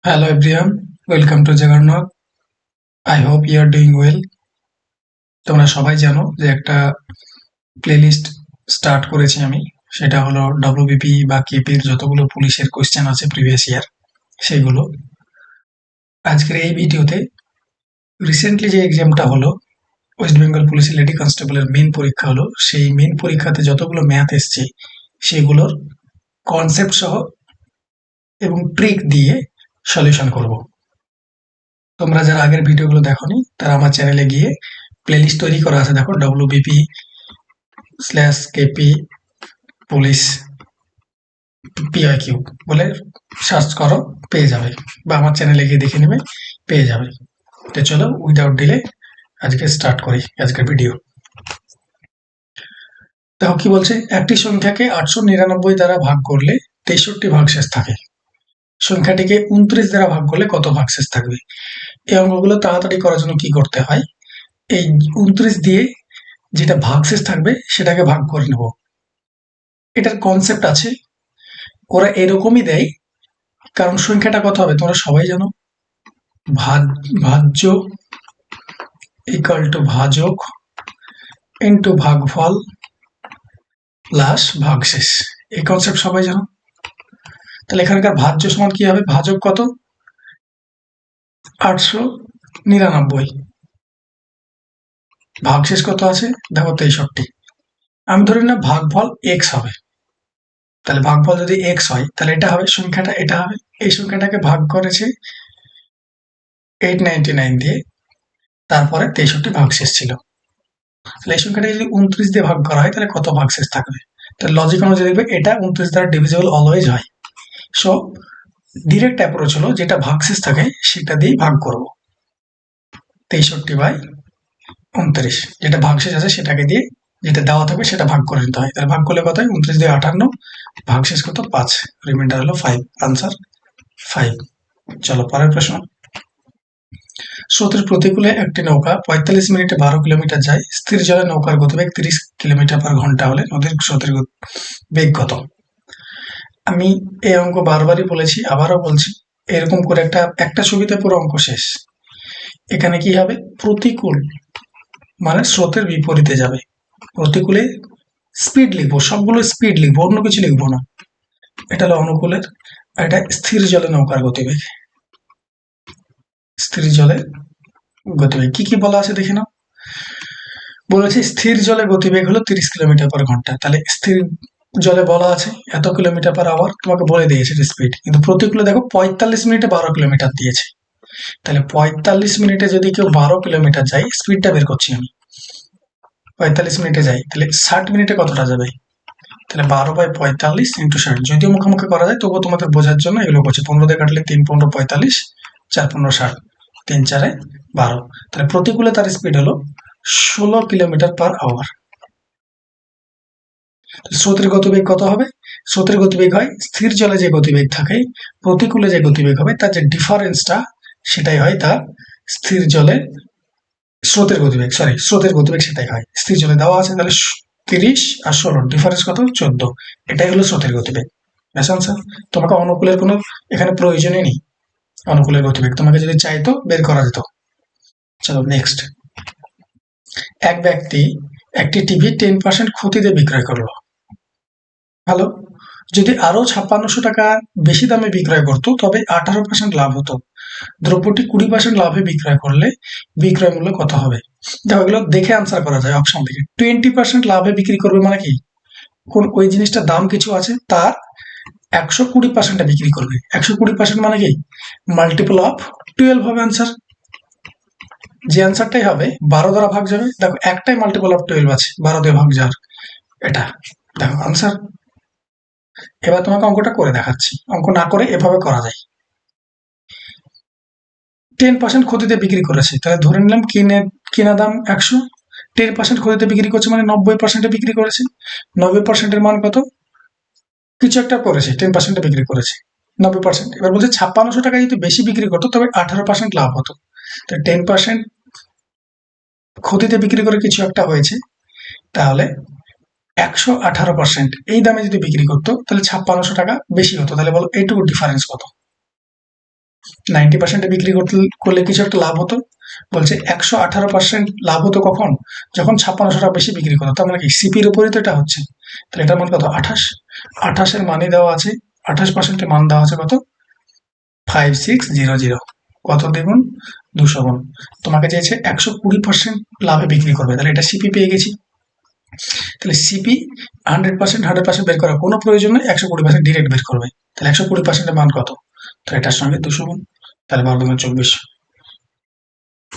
Hello everyone, welcome to Jagannath. I hope you are doing well. তোমরা সবাই জানো যে একটা প্লেলিস্ট স্টার্ট করেছি আমি। সেটা হলো ডব্লিউবিপি বা কেপির যতগুলো পুলিশের কোশ্চেন আছে প্রিভিয়াস ইয়ার সেগুলো। আজকের এই ভিডিওতে রিসেন্টলি যে এক্সামটা হলো ওয়েস্ট বেঙ্গল পুলিশের লেডি কনস্টেবলের মেন পরীক্ষা হলো, সেই মেন পরীক্ষাতে যতগুলো ম্যাথ এসছে সেগুলোর কনসেপ্ট সহ এবং ট্রিক দিয়ে সলিউশন করব। তোমরা যারা আগের ভিডিওগুলো দেখোনি তারা আমার চ্যানেলে গিয়ে প্লেলিস্ট তৈরি করা আছে, দেখো WBP/KP পুলিশ PIQ বলে সার্চ করো, পেয়ে যাবে, বা আমার চ্যানেলে গিয়ে দেখে নেবে, পেয়ে যাবে। তো চলো উইদাউট ডিলে আজকে স্টার্ট করি আজকের ভিডিও। দেখো কি বলছে, একটি সংখ্যাকে 899 দ্বারা ভাগ করলে 63 ভাগশেষ থাকে। সংখ্যাটিকে 29 দ্বারা ভাগ করলে কত ভাগশেষ থাকবে? এই অঙ্কগুলো তাড়াতাড়ি করার জন্য কি করতে হয়, এই 29 দিয়ে যেটা ভাগশেষ থাকবে সেটাকে ভাগ করে নেব। এটার কনসেপ্ট আছে, ওরা এরকমই দেয়, কারণ সংখ্যাটা কত হবে তোমরা সবাই জানো, ভাজ্য ইকাল টু ভাজক ইন্টু ভাগফল প্লাস ভাগশেষ। এই কনসেপ্ট সবাই জানো। তাহলে এখানকার ভাজ্য সমান কি হবে, ভাজক কত 899, ভাগশেষ কত আছে দেখো 63। আমি ধরি না ভাগফল এক্স হবে, তাহলে ভাগফল যদি এক্স হয় তাহলে এটা হবে সংখ্যাটা, এটা হবে, এই সংখ্যাটাকে ভাগ করেছে 899 দিয়ে, তারপরে 63 ভাগশেষ ছিল। তাহলে এই সংখ্যাটা যদি 29 দিয়ে ভাগ করা হয় তাহলে কত ভাগশেষ থাকবে? তাহলে লজিক অনুযায়ী দেখবে এটা 29 দ্বারা ডিভিজিবল অলওয়েজ হয়। সো ডিরেক্ট অ্যাপ্রোচ হলো যেটা ভাগশেষ থাকে সেটা দিয়েই ভাগ করব। 63/29, যেটা ভাগশেষ আছে সেটাকে দিয়ে যেটা দেওয়া থাকবে সেটা ভাগ করে নিতে হয়। তাহলে ভাগ করলে কত হয়, 29 দিয়ে 58, ভাগশেষ কত 5, রিমাইন্ডার হলো 5, আনসার 5। চলো পরের প্রশ্ন। স্রোতের প্রতিকূলে একটি নৌকা 45 মিনিটে 12 কিলোমিটার যায়, স্থির জলে নৌকার গতিবেগ 30 কিলোমিটার/ঘন্টা হলে নদীর স্রোতের বেগ কত? আমি এই অঙ্ক বারবারই বলেছি, আবারও বলছি, এরকম করে একটা একটা ছবিতে পুরো অঙ্ক শেষ। এখানে কি হবে, প্রতিকূল মানে স্রোতের বিপরীতে যাবে, প্রতিকূলে স্পিড লিখবো, সবগুলো স্পিড লিখবো, অন্য কিছু লিখবো না। এটা হলো অনুকূলের, আর এটা স্থির জলে নৌকার গতিবেগ। স্থির জলে গতিবেগ কি কি বলা আছে দেখে নাও। বলেছে স্থির জলে গতিবেগ হলো 30 কিলোমিটার/ঘন্টা, তাহলে স্থির জলে বলা আছে এত কিলোমিটার/আওয়ার, তোমাকে বলে দিয়েছে স্পিড, কিন্তু প্রতিকূলে দেখো 45 মিনিটে 12 কিলোমিটার দিয়েছে। তাহলে 45 মিনিটে যদি কেউ 12 কিলোমিটার যায়, স্পিডটা বের করছি আমি, 45 মিনিটে যাই, তাহলে 60 মিনিটে কতটা যাবে? তাহলে 12/45 ইন্টু 60, যদিও মুখোমুখি করা যায় তবুও তোমাদের বোঝার জন্য এগুলো করছি। 15 দিয়ে কাটলে 3 15 45, 4 15 60, 3 4 12। তাহলে প্রতিকূলে তার স্পিড হলো 16 কিলোমিটার/আওয়ার। স্রোতের গতিবেগ কত হবে? স্রোতের গতিবেগ হয় স্থির জলে যে গতিবেগ থাকে, প্রতিকূলে যে গতিবেগ হবে তার যে ডিফারেন্সটা সেটাই হয় তার স্থির জলে স্রোতের গতিবেগ, স্রোতের গতিবেগ সেটাই হয়। স্থির জলে দেওয়া আছে, তাহলে 30 আর 16 ডিফারেন্স কত 14, এটাই হলো স্রোতের গতিবেগ। ব্যাস আনসার। তোমাকে অনুকূলের কোনো এখানে প্রয়োজনই নেই, অনুকূলের গতিবেগ তোমাকে যদি চাইতো বের করা যেত। চলো নেক্সট। এক ব্যক্তি একটি টিভি 10% ক্ষতিতে বিক্রয় করলো, ভালো। যদি আরো 5600 টাকা বেশি দামে বিক্রয় করতো তবে 18% লাভ হতো। দ্রব্যটি 20% লাভে বিক্রয় করলে বিক্রয় মূল্য কত হবে? দেখো এগুলো দেখে আনসার করা যায় অপশন থেকে। 20% লাভে বিক্রি করবে মানে কি, কোন ওই জিনিসটার দাম কিছু আছে তার 120% বিক্রি করবে। 120% মানে কি, মাল্টিপল অফ 12 হবে আনসার। যে আনসারটাই হবে 12 দ্বারা ভাগ যাবে, দেখো একটাই মাল্টিপল অফ 12 আছে, 12 দিয়ে ভাগ যাওয়ার, এটা দেখো আনসার। এবার তোমাকে অঙ্কটা করে দেখাচ্ছি, অঙ্ক না করে এভাবে করা যায়। 10% ক্ষতিতে বিক্রি করেছে, তাহলে ধরে নিলাম কেনা দাম 100, 10% ক্ষতিতে বিক্রি করছে মানে 90% বিক্রি করেছে। 90% মান কত, কিছু একটা করেছে, 10% বিক্রি করেছে 90%। এবার বলছে 5600 টাকা যদি বেশি বিক্রি করতো তবে 18% লাভ হতো। তো 10% ক্ষতিতে বিক্রি করে কিছু একটা হয়েছে, তাহলে 118% এই দামে যদি বিক্রি করতো তাহলে 5600 টাকা বেশি হতো। তাহলে বলো এইটুকু ডিফারেন্স কত? 90% বিক্রি করলে কিছু একটা লাভ হতো। বলছে 118% লাভ হতো কখন, যখন 5600 টাকা বেশি বিক্রি করতো। তার মানে কি সিপির উপরই তো এটা হচ্ছে। তাহলে এটার মান কত, 28। 28-এর মানই দেওয়া আছে, 28%-এর মান দেওয়া আছে কত, 5600। কত দ্বিগুণ, 200 গুণ। তোমাকে চেয়েছে 120% লাভে বিক্রি করবে, তাহলে এটা সিপি পেয়ে গেছি। তাহলে সিপি 100% বের করার কোনো প্রয়োজন নেই, 120% ডিরেক্ট বের করবে। তাহলে 120%-এর মান কত, তাহলে এটার সঙ্গে 200 গুণ, তাহলে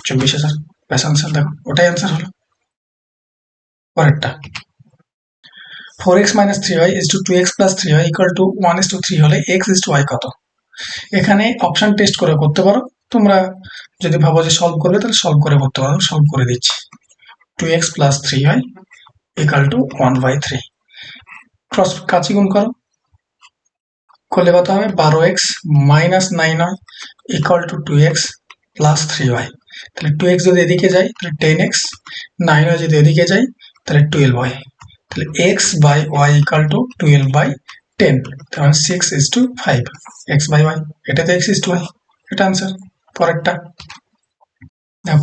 24,000। ব্যাস আনসার, দেখো ওটাই আনসার হলো। পরেরটা, 4x - 3y is to 2x plus 3y equal to 1:3 হলে x is to y কত। এখানে অপশন টেস্ট করে করতে পারো তোমরা, যদি ভাবো যে সলভ করবে তাহলে সলভ করে করতে পারো। সলভ করে দিচ্ছি, 2x plus 3y equal to 1/3, cross কাচি গুণ করো, করলে কত হবে, 12x - 9y equal to 2x plus 3y। তাহলে 2x যদি এদিকে যায় তাহলে 10x, 9y যদি এদিকে যায় তাহলে 12y। তাহলে x by y equal to 12/10, তাহলে 6:5, x by y, এটা তো x is to y, এটা আনসার। পরেরটা,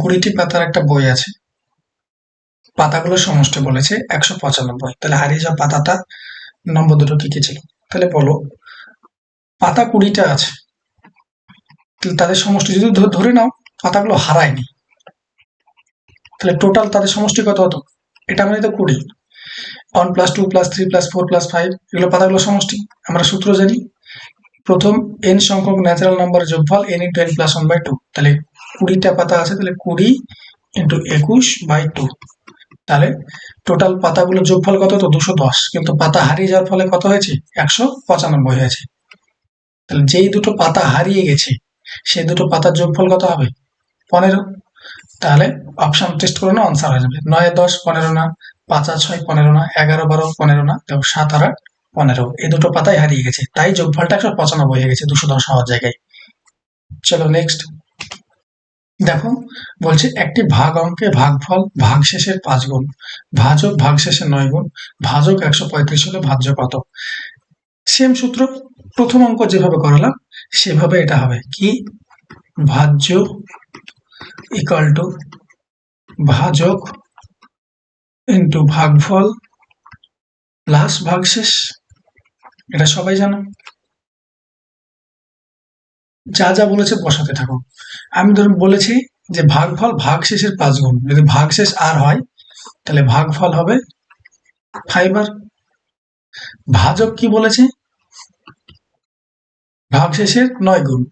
20টি পাতার একটা বই আছে, পাতাগুলো সমষ্টি বলেছে 195, তাহলে হারিয়ে যাওয়া পাতাটা নম্বর দুটো কি কি ছিল, তাহলে বলো। পাতা 20টা আছে, তাহলে তাদের সমষ্টি যদি ধরে নাও পাতাগুলো হারায়নি, তাহলে টোটাল তাদের সমষ্টি কত হতো, এটা মানে তো 20। 1 + 2 + 3 + 4 + 5 এগুলো পাতাগুলো সমষ্টি। আমরা সূত্র জানি, প্রথম n সংখ্যক ন্যাচারাল নাম্বারের যোগফল n × n + 1/2। তাহলে 20টা পাতা আছে, তাহলে 20 × 21/2। তাহলে টোটাল পাতাগুলোর যোগফল কত হতো, 210। কিন্তু পাতা হারিয়ে যাওয়ার ফলে কত হয়েছে, 195 হয়েছে। তাহলে যেই দুটো পাতা হারিয়ে গেছে সেই দুটো পাতার যোগফল কত হবে, 15। তাহলে অপশন টেস্ট করে না, আনসার হয়ে যাবে 9 × 10 15 না, 5 × 6 15 না, 11 × 12 15 না, দেখো 7 × 8 15। এই দুটো পাতাই হারিয়ে গেছে, তাই যোগফলটা 195 হয়ে গেছে 210 হওয়ার জায়গায়। চলো নেক্সট দেখো, বলছে একটি ভাগ অঙ্কে ভাগফল ভাগশেষের 5 গুণ, ভাজক ভাগশেষের 9 গুণ, ভাজক 135 হলে ভাজ্য কত। সেম সূত্র, প্রথম অঙ্ক যেভাবে করালাম সেভাবে এটা হবে কি, ভাজ্য ইকুয়াল টু ভাজক ইন্টু ভাগফল প্লাস ভাগশেষ, এটা সবাই জানো। যা যা বলেছে বসাতে থাকো। আমি ধরুন বলেছি যে ভাগফল ভাগশেষের 5 গুণ, যদি ভাগশেষ আর হয় তাহলে ভাগফল হবে 5r। ভাজক কি বলেছে, ভাগশেষের 9 গুণ,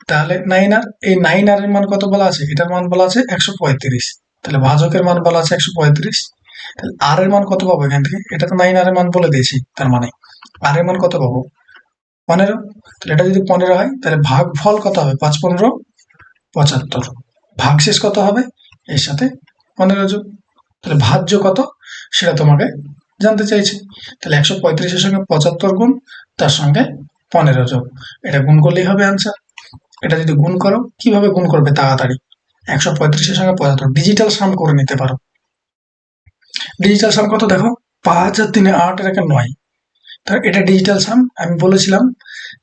তাহলে 9r। এই 9r এর মান কত বলা আছে, এটার মান বলা আছে 135। তাহলে ভাজকের মান বলা আছে 135, তাহলে আর এর মান কত পাবো এখান থেকে, এটা তো 9r এর মান বলে দিয়েছি, তার মানে আর এর মান কত পাবো, 15। তাহলে এটা যদি 15 হয় তাহলে ভাগফল কত হবে, 5 × 15 = 75। ভাগশেষ কত হবে, এর সাথে 15 যোগ, তাহলে ভাজ্য কত সেটা তোমাকে জানতে চাইছে। তাহলে 135-এর সঙ্গে 75 গুণ, তার সঙ্গে 15 যোগ, এটা গুণ করলেই হবে আনসার। এটা যদি গুণ করো, কিভাবে গুণ করবে তাড়াতাড়ি, 135-এর সঙ্গে 75 ডিজিটাল সাম করে নিতে পারো। ডিজিটাল সাম কত দেখো, 5 আর 3 8 আর 1 9। তাহলে এটা ডিজিটাল সাম। আমি বলেছিলাম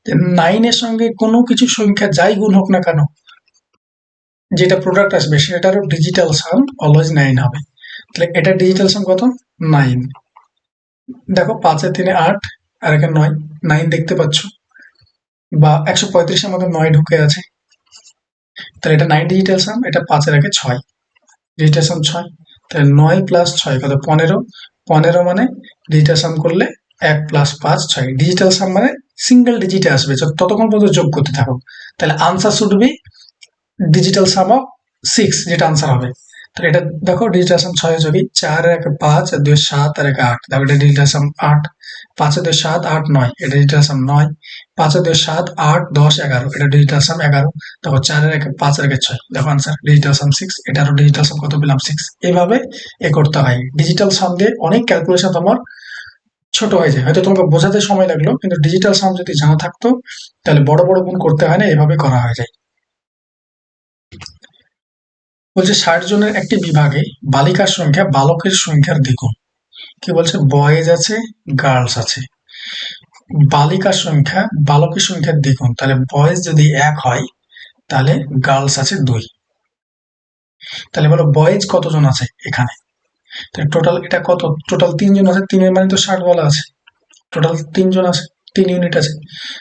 যে 9 এর সঙ্গে কোনো কিছু সংখ্যা যাই গুণ হোক না কেন, যেটা প্রোডাক্ট আসবে সেটারও ডিজিটাল সাম অলওয়েজ 9 হবে। তাহলে এটা ডিজিটাল সাম কত, 9। দেখো 5 আর 3 8 আর 1 9, 9 দেখতে পাচ্ছ, বা 135-এর মধ্যে 9 ঢুকে আছে, তাহলে এটা 9 ডিজিটাল সাম। এটা 5 আর 1 6, ডিজিটাল সাম 6। তাহলে 9 + 6 কত, 15। 15 মানে ডিজিটাল সাম করলে 1 + 5 6, ডিজিটাল সাম মানে সিঙ্গেল ডিজিটে আসবে, ততক্ষণ পর্যন্ত যোগ করতে থাকো। তাহলে answer should be digital some of 6, যেটা আনসার হবে। তাহলে এটা দেখো ডিজিটাল সাম 6 যোগী 4 আর 1 5 আর 2 7 আর 1 8, তাহলে এটা ডিজিটাল সাম 8। 5 আর 2 7 8 9, এটা ডিজিটাল সাম 9। 5 আর 2 7 8 10 11, এটা ডিজিটাল সাম 11। দেখো 4 আর 1 5 আর 1 6, দেখো আনসার ডিজিটাল সাম 6। এটারও ডিজিটাল সাম কত পেলাম, 6। এইভাবে এ করতে হয়। ডিজিটাল সাম দিয়ে অনেক ক্যালকুলেশন তোমার ছোট হয়ে যায়, হয়তো তোমাকে বোঝাতে সময় লাগলো, কিন্তু ডিজিটাল সাম যদি জানা থাকতো তাহলে বড় বড় গুণ করতে হয় না, এভাবে করা হয়ে যায়। বলছে 60 জনের একটি বিভাগে বালিকার সংখ্যা বালকের সংখ্যার দ্বিগুণ। কি বলছে, বয়েজ আছে গার্লস আছে, বালিকার সংখ্যা বালকের সংখ্যার দ্বিগুণ। তাহলে বয়েজ যদি 1 হয় তাহলে গার্লস আছে 2। তাহলে বলো বয়েজ কতজন আছে এখানে? তাহলে টোটাল এটা কত? টোটাল 3 জন আছে, 3 এর মানে তো 60 বলা আছে। টোটাল 3 জন আছে, 3 ইউনিট আছে।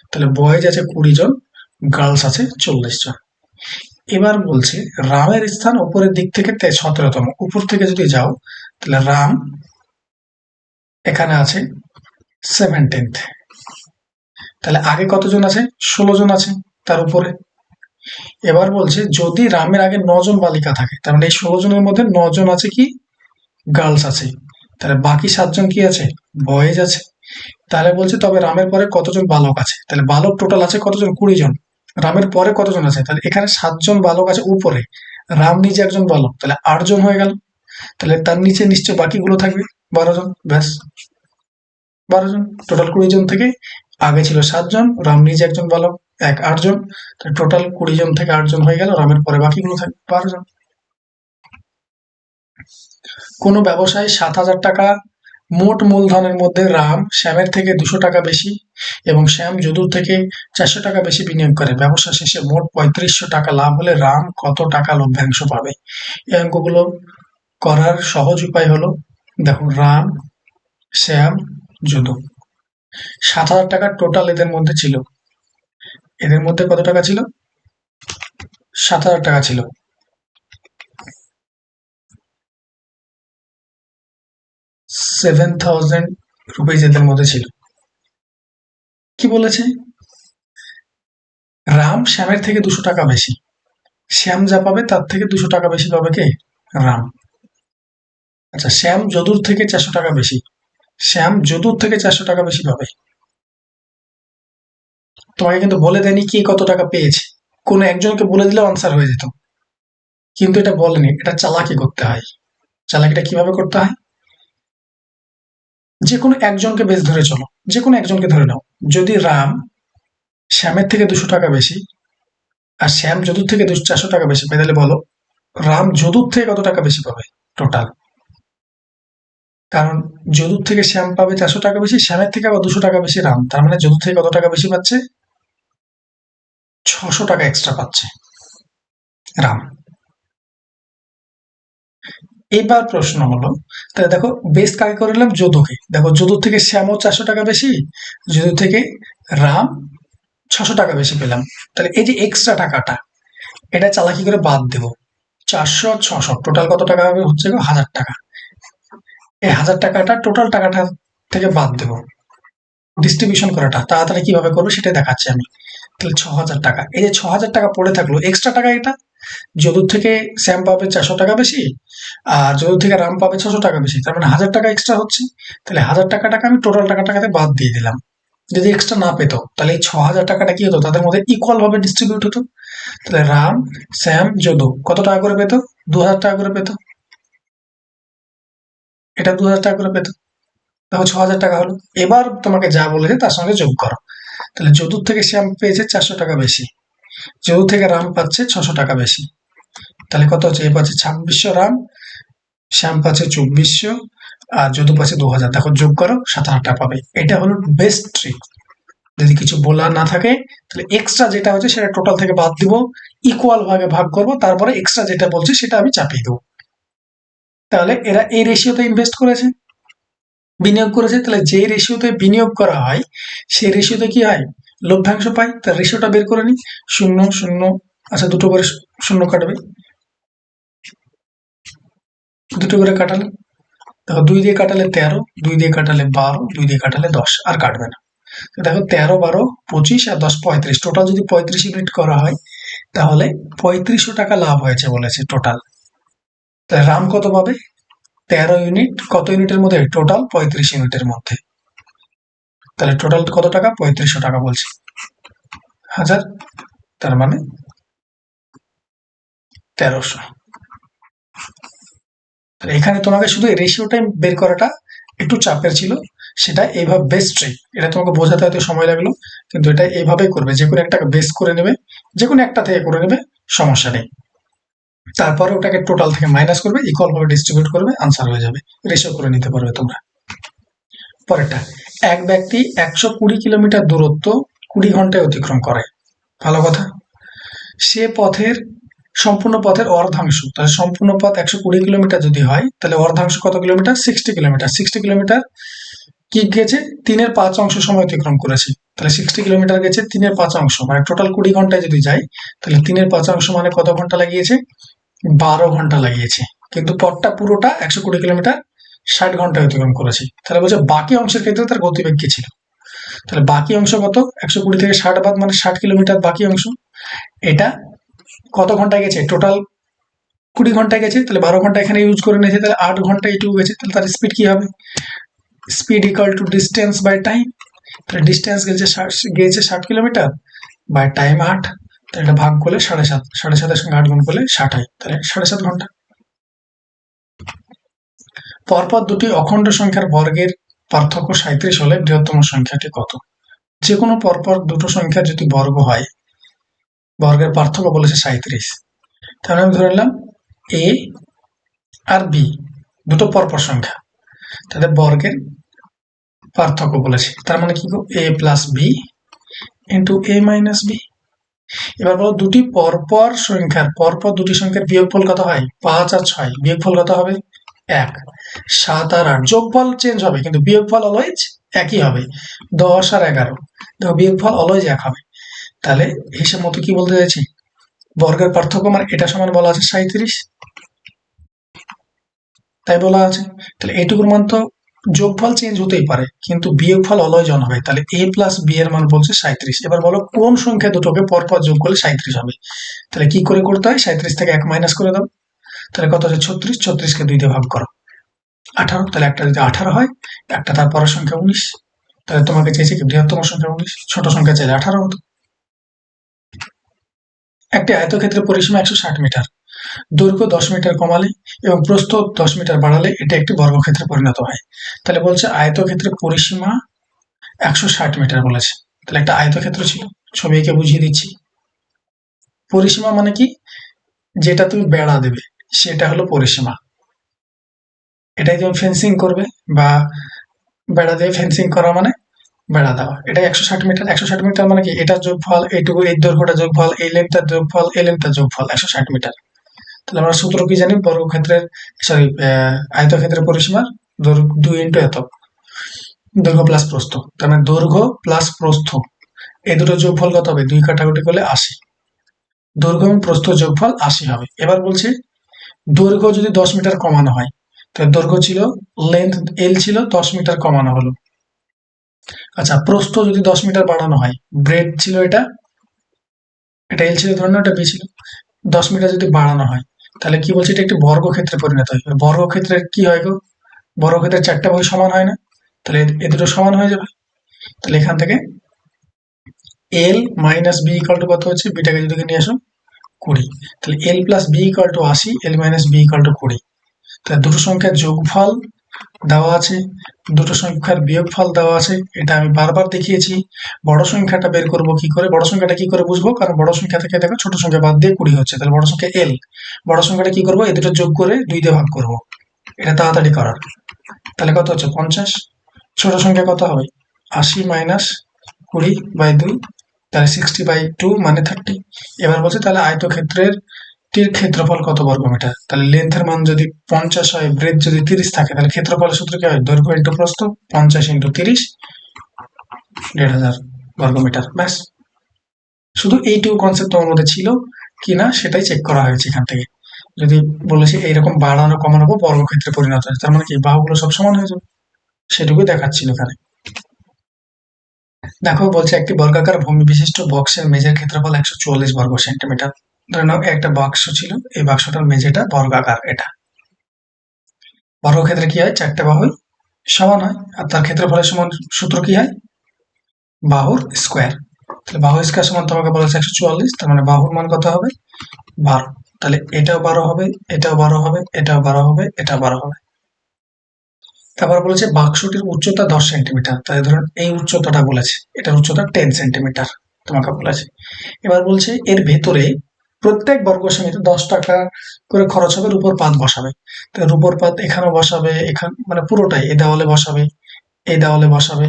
তাহলে বয়েজ আছে 20 জন, গার্লস আছে 40 জন। এবার বলছে রামের স্থান উপরের দিক থেকে 17তম। উপর থেকে যদি যাও তাহলে রাম এখানে আছে 17th। তাহলে আগে কতজন আছে? 16 জন আছে তার উপরে। এবার বলছে যদি রামের আগে 9 জন বালিকা থাকে, তার মানে এই 16 জনের মধ্যে 9 জন আছে কি গার্লস আছে, তাহলে বাকি 7 জন কি আছে? বয়েজ আছে। তাহলে বলছে তবে রামের পরে কতজন বালক আছে? তাহলে বালক টোটাল আছে কতজন? 20 জন। রামের পরে কতজন আছে? তাহলে এখানে 7 জন বালক আছে উপরে, রাম নিজে একজন বালক, তাহলে 8 জন হয়ে গেল। তাহলে তার নিচে নিশ্চয় বাকিগুলো থাকবে 12 জন, ব্যাস 12 জন। টোটাল 20 জন থেকে আগে ছিল 7 জন, রাম নিজে একজন বালক, 8 জন। টোটাল 20 জন থেকে 8 জন হয়ে গেল, রামের পরে বাকিগুলো থাকবে 12 জন। কোনো ব্যবসায়ী 7,000 টাকা মোট মূলধনের মধ্যে রাম শ্যামের থেকে 200 টাকা বেশি এবং শ্যাম যদুর থেকে 400 টাকা বেশি বিনিয়োগ করে। ব্যবসা শেষে মোট 3500 টাকা লাভ হলে রাম কত টাকা লভ্যাংশ পাবে? এই অঙ্কগুলো করার সহজ উপায় হলো, দেখো রাম, শ্যাম, যদু, 7,000 টাকা টোটাল এদের মধ্যে ছিল। এদের মধ্যে কত টাকা ছিল? 7,000 টাকা ছিল। 7,000 রুপিস এদের মধ্যে ছিল। কি বলেছে? রাম শ্যামের থেকে 200 টাকা বেশি। শ্যাম যা পাবে তার থেকে 200 টাকা বেশি পাবে কে? রাম। আচ্ছা, শ্যাম যদুর থেকে 400 টাকা বেশি। শ্যাম যদুর থেকে 400 টাকা বেশি পাবে। তোমাকে কিন্তু বলে দেয়নি কে কত টাকা পেয়েছে। কোনো একজনকে বলে দিলে আনসার হয়ে যেত, কিন্তু এটা বলেনি। এটা চালাকি করতে হয়। চালাকিটা কিভাবে করতে হয়? যে কোনো একজনকে বেশ ধরে চলো, যে কোনো একজনকে ধরে নাও। যদি রাম শ্যামের থেকে 200 টাকা বেশি আর শ্যাম যদুর থেকে 400 টাকা বেশি পায়, তাহলে বলো রাম যদুর থেকে কত টাকা বেশি পাবে টোটাল? কারণ যদুর থেকে শ্যাম পাবে 400 টাকা বেশি, শ্যামের থেকে আবার 200 টাকা বেশি রাম, তার মানে যদুর থেকে কত টাকা বেশি পাচ্ছে? 600 টাকা এক্সট্রা পাচ্ছে রাম। এবার প্রশ্ন হলো, তাহলে দেখো বেশ কাকে করে নিলাম? যদুকে। দেখো যদুর থেকে শ্যামও 400 টাকা বেশি, যদু থেকে রাম 600 টাকা বেশি পেলাম। তাহলে এই যে এক্সট্রা টাকাটা, এটা চালাকি করে বাদ দেব। 400 আর 600 টোটাল কত টাকা হবে? হচ্ছে 1000 টাকা। এই 1000 টাকাটা টোটাল টাকাটা থেকে বাদ দেব। ডিস্ট্রিবিউশন করাটা তাড়াতাড়ি কিভাবে করবো সেটাই দেখাচ্ছি আমি। তাহলে 6,000 টাকা, এই যে 6,000 টাকা পড়ে থাকলো এক্সট্রা টাকা, এটা যদুর থেকে শ্যাম পাবে 400 টাকা বেশি আর যদুর থেকে রাম পাবে 600 টাকা বেশি, তার মানে 1000 টাকা এক্সট্রা হচ্ছে। তাহলে 1000 টাকাটাকে আমি টোটাল টাকাটাকে বাদ দিয়ে দিলাম। যদি এক্সট্রা না পেতো তাহলে এই 6,000 টাকাটা কি হতো? তাদের মধ্যে ইকুয়াল ভাবে ডিস্ট্রিবিউট হতো। তাহলে রাম, শ্যাম, যদু কত টাকা করে পেতো? 2,000 টাকা করে পেতো। এটা 2,000 টাকা করে পেতো। দেখো 6,000 টাকা হলো। এবার তোমাকে যা বলেছে তার সঙ্গে যোগ করো। তাহলে যদুর থেকে শ্যাম পেয়েছে 400 টাকা বেশি, যদু থেকে রাম পাচ্ছে 600 টাকা বেশি। তাহলে কত হচ্ছে? এ পাচ্ছে 2600 রাম, শ্যাম পাচ্ছে 2400 আর যদু পাচ্ছে 2,000। দেখো যোগ করো 7,000 টাকা পাবে। এটা হলো বেস্ট ট্রিক। যদি কিছু বলার না থাকে তাহলে এক্সট্রা যেটা হচ্ছে সেটা টোটাল থেকে বাদ দিব, ইকুয়াল ভাগে ভাগ করব, তারপরে এক্সট্রা যেটা বলছে সেটা আমি চাপিয়ে দেবো। তাহলে এরা এই রেশিওতে ইনভেস্ট করেছে, বিনিয়োগ করেছে। তাহলে যে রেশিওতে বিনিয়োগ করা হয় সেই রেশিওতে কি হয়? লভ্যাংশ পাই। তার রেশিওটা বের করে নিই। 0 0, আচ্ছা দুটো করে শূন্য কাটবে, দুটো করে কাটালে দেখো 2 দিয়ে কাটালে 13, 2 দিয়ে কাটালে 12, 2 দিয়ে কাটালে 10, আর কাটবে না। তো দেখো 13, 12, 25 আর 10, 35। টোটাল যদি 35 ইউনিট করা হয় তাহলে 3500 টাকা লাভ হয়েছে বলেছে টোটাল। তাহলে রাম কত পাবে? 13 ইউনিট। কত ইউনিটের মধ্যে? টোটাল 35 ইউনিটের মধ্যে। তাহলে টোটাল কত টাকা? 3500 টাকা বলছে, হাজার, তার মানে 1300। এখানে তোমাকে শুধু রেশিওটাই বের করাটা একটু চাপের ছিল। সেটা এইভাবে বেস ট্রিক, এটা তোমাকে বোঝাতে হয়তো সময় লাগলো, কিন্তু এটা এইভাবেই করবে। যে কোনো একটা বেস করে নেবে, যে কোনো একটা থেকে করে নেবে, সমস্যা নেই। তারপরে ওটাকে টোটাল থেকে মাইনাস করবে, ইকুয়াল ভাবে ডিস্ট্রিবিউট করবে, আনসার হয়ে যাবে। রেশিও করে নিতে পারবে তোমরা। পরেরটা, এক ব্যক্তি 120 কিলোমিটার দূরত্ব 20 ঘন্টায় অতিক্রম করে। ভালো কথা। সে পথের সম্পূর্ণ পথের অর্ধাংশ, তাহলে সম্পূর্ণ পথ 120 কিলোমিটার যদি হয় তাহলে অর্ধাংশ কত কিলোমিটার? 60 কিলোমিটার। 60 কিলোমিটার কি গেছে? 3/5 সময় অতিক্রম করেছে। তাহলে 60 কিলোমিটার গেছে 3/5, মানে টোটাল 20 ঘন্টায় যদি যাই তাহলে 3/5 মানে কত ঘন্টা লাগিয়েছে? 12 ঘন্টা লাগিয়েছে। কিন্তু পথটা পুরোটা 120 কিলোমিটার 60 ঘন্টায় অতিক্রম করেছে। তাহলে বলছে বাকি অংশের ক্ষেত্রে তার গতিবেগ কি ছিল? তাহলে বাকি অংশ কত? 120 থেকে 60 বাদ মানে 60 কিলোমিটার বাকি অংশ। এটা কত ঘন্টায় গেছে? টোটাল 20 ঘন্টায় গেছে, তাহলে 12 ঘন্টা এখানে ইউজ করে নিয়েছে, তাহলে 8 ঘন্টা এইটুকু গেছে। তাহলে তার স্পিড কি হবে? Speed equal to distance by time. তাহলে ডিস্টেন্স গেছে 60 কিলোমিটার বাই টাইম 8। তাহলে এটা ভাগ করলে 7.5, 7.5-এর সঙ্গে 8 গুণ করলে 60 হয়, তাহলে 7.5 ঘন্টা। পরপর দুটি অখণ্ড সংখ্যার বর্গের পার্থক্য 37 হলে বৃহত্তম সংখ্যাটি কত? যে কোনো পরপর দুটো সংখ্যার যদি বর্গ হয়, বর্গের পার্থক্য বলেছে 37, তাহলে আমি ধরে নিলাম এ আর বি দুটো পরপর সংখ্যা, তাদের বর্গের পার্থক্য বলেছে। তার মানে কি? এ প্লাস বি ইন্টু এ মাইনাস বি। এবার বলো দুটি পরপর দুটি সংখ্যার বিয়োগফল কত হয়? 5 আর 6, বিয়োগফল কত হবে? 1। 7 আর 8, যোগফল চেঞ্জ হবে কিন্তু বিয়োগফল অলওয়েজ একই হবে। 10 আর 11, দেখো বিয়োগফল অলওয়েজ 1 হবে। তাহলে হিসেব মতো কি বলতে চাইছি? বর্গের পার্থক্য মানে এটা সমান বলা আছে 37, তাই বলা আছে। তাহলে এইটুকুর মান তো যোগফল চেঞ্জ হতেই পারে কিন্তু বিয়োগফল অলওয়েজ অন হবে। তাহলে এ প্লাস বি এর মান বলছে 37। এবার বলো কোন সংখ্যা দুটোকে পরপর যোগ করলে 37 হবে? তাহলে কি করে করতে হয়? 37 থেকে 1 মাইনাস করে দাও, তাহলে কত হচ্ছে? 36। 36কে 2 দিয়ে ভাগ করো, 18। তাহলে একটা যদি 18 হয়, একটা তার পরের সংখ্যা 19। তাহলে তোমাকে চেয়েছে কি? বৃহত্তম সংখ্যা 19, ছোট সংখ্যা চাইলে 18 হতো। একটি আয়তক্ষেত্রের পরিসীমা 160 মিটার, দৈর্ঘ্য 10 মিটার কমালে এবং প্রস্থ 10 মিটার বাড়ালে এটা একটি বর্গক্ষেত্রে পরিণত হয়। তাহলে বলছে আয়তক্ষেত্রের পরিসীমা 160 মিটার বলেছে। তাহলে একটা আয়তক্ষেত্র ছিল, ছবি এঁকে বুঝিয়ে দিচ্ছি। পরিসীমা মানে কি? যেটা তুমি বেড়া দেবে সেটা হলো পরিসীমা। এটাই যেমন ফেন্সিং করবে বা বেড়া দিয়ে ফেন্সিং করা মানে বেড়া দেওয়া। এটা 160 মিটার। 160 মিটার মানে কি? এটার যোগফল এইটুকু, এই দৈর্ঘ্যটা যোগফল, এই লেন্থটার যোগফল, এই লেন্থটার যোগফল 160 মিটার। তাহলে আমরা সূত্র কি জানি? বর্গক্ষেত্রের সরি আয়তক্ষেত্রের পরিসীমার 2 ইন্টু এত, দৈর্ঘ্য প্লাস প্রস্থ। তার মানে দৈর্ঘ্য প্লাস প্রস্থ এই দুটো যোগফল কত হবে? 2 কাটাকুটি করলে 80। দৈর্ঘ্য এবং প্রস্থ যোগফল 80 হবে। এবার বলছে দৈর্ঘ্য যদি 10 মিটার কমানো হয়, তাহলে দৈর্ঘ্য ছিল, লেন্থ এল ছিল, 10 মিটার কমানো হলো। আচ্ছা, প্রস্থ যদি 10 মিটার বাড়ানো হয়, ব্রেড ছিল এটা এল ছিল ধরে নাও, এটা বি ছিল, 10 মিটার যদি বাড়ানো হয় তাহলে কি বলছে? এটা একটি বর্গক্ষেত্রে পরিণত হয়। বর্গক্ষেত্রের কি হয় গো? বর্গক্ষেত্রের 4টা বাহু সমান হয় না? তাহলে এ দুটো সমান হয়ে যাবে। তাহলে এখান থেকে L minus B equal to কত হচ্ছে? বিটাকে যদি নিয়ে আসো 20, তাহলে L plus B equal to 80, L minus B equal to 20। তাহলে দুটো সংখ্যার যোগফল দেওয়া আছে, দুটো সংখ্যার বিয়োগফল দেওয়া আছে। এটা আমি বারবার দেখিয়েছি। বড় সংখ্যাটা বের করব কি করে? বড় সংখ্যাটা কি করে বুঝবো? কারণ বড় সংখ্যা থেকে দেখো ছোট সংখ্যা বাদ দিয়ে 20 হচ্ছে, তাহলে বড় সংখ্যা এল। বড় সংখ্যাটা কি করবো? এ দুটো যোগ করে 2 দিয়ে ভাগ করবো, এটা তাড়াতাড়ি করার। তাহলে কত হচ্ছে? 50। ছোট সংখ্যা কত হবে? 80 মাইনাস 20/2, তাহলে 60/2 মানে 30। এবার বলছে তাহলে আয়তক্ষেত্রের টির ক্ষেত্রফল কত বর্গমিটার? তাহলে লেন্থের মান যদি 50 হয়, ব্রেথ যদি 30 থাকে, তাহলে ক্ষেত্রফলের সূত্র কি হয়? দৈর্ঘ্য ইন্টু প্রস্থ, 50 ইন্টু 30, 1500 বর্গমিটার। ব্যাস, শুধু এইটুকু কনসেপ্ট তোমার মধ্যে ছিল কিনা সেটাই চেক করা হয়েছে এখান থেকে। যদি বলেছে এইরকম বাড়ানো কমানো বর্গক্ষেত্রে পরিণত হয়, তার মানে কি বাহুগুলো সব সমান হয়ে যাবে, সেটুকুই দেখাচ্ছিল এখানে। দেখো বলছে একটি বর্গাকার ভূমি বিশিষ্ট বক্সের মেঝের ক্ষেত্রফল 144 বর্গ সেন্টিমিটার। ধরে নাও একটা বাক্স ছিল, এই বাক্সটার মেঝেটা বর্গাকার। এটা বর্গক্ষেত্রে কি হয়? 4টে বাহুই সমান হয় আর তার ক্ষেত্রফলের সমান সূত্র কি হয়? বাহুর স্কোয়ার। তাহলে বাহুর স্কোয়ার সমান তোমাকে বলেছে 144, তার মানে বাহুর মান কত হবে? 12। তাহলে এটাও 12 হবে, এটাও 12 হবে, এটাও 12 হবে, এটাও 12 হবে। তারপর বলেছে বাক্সটির উচ্চতা 10 সেন্টিমিটার। তাই ধরুন এই উচ্চতাটা বলেছে, এটার উচ্চতা 10 সেন্টিমিটার তোমাকে বলেছে। এবার বলছে এর ভেতরে প্রত্যেক বর্গ সেমিতে 10 টাকা করে খরচ হবে রূপোর পাত বসাবে। তো রূপোর পাত এখানেও বসাবে, এখানে মানে পুরোটাই এই দেওয়ালে বসাবে, এই দেওয়ালে বসাবে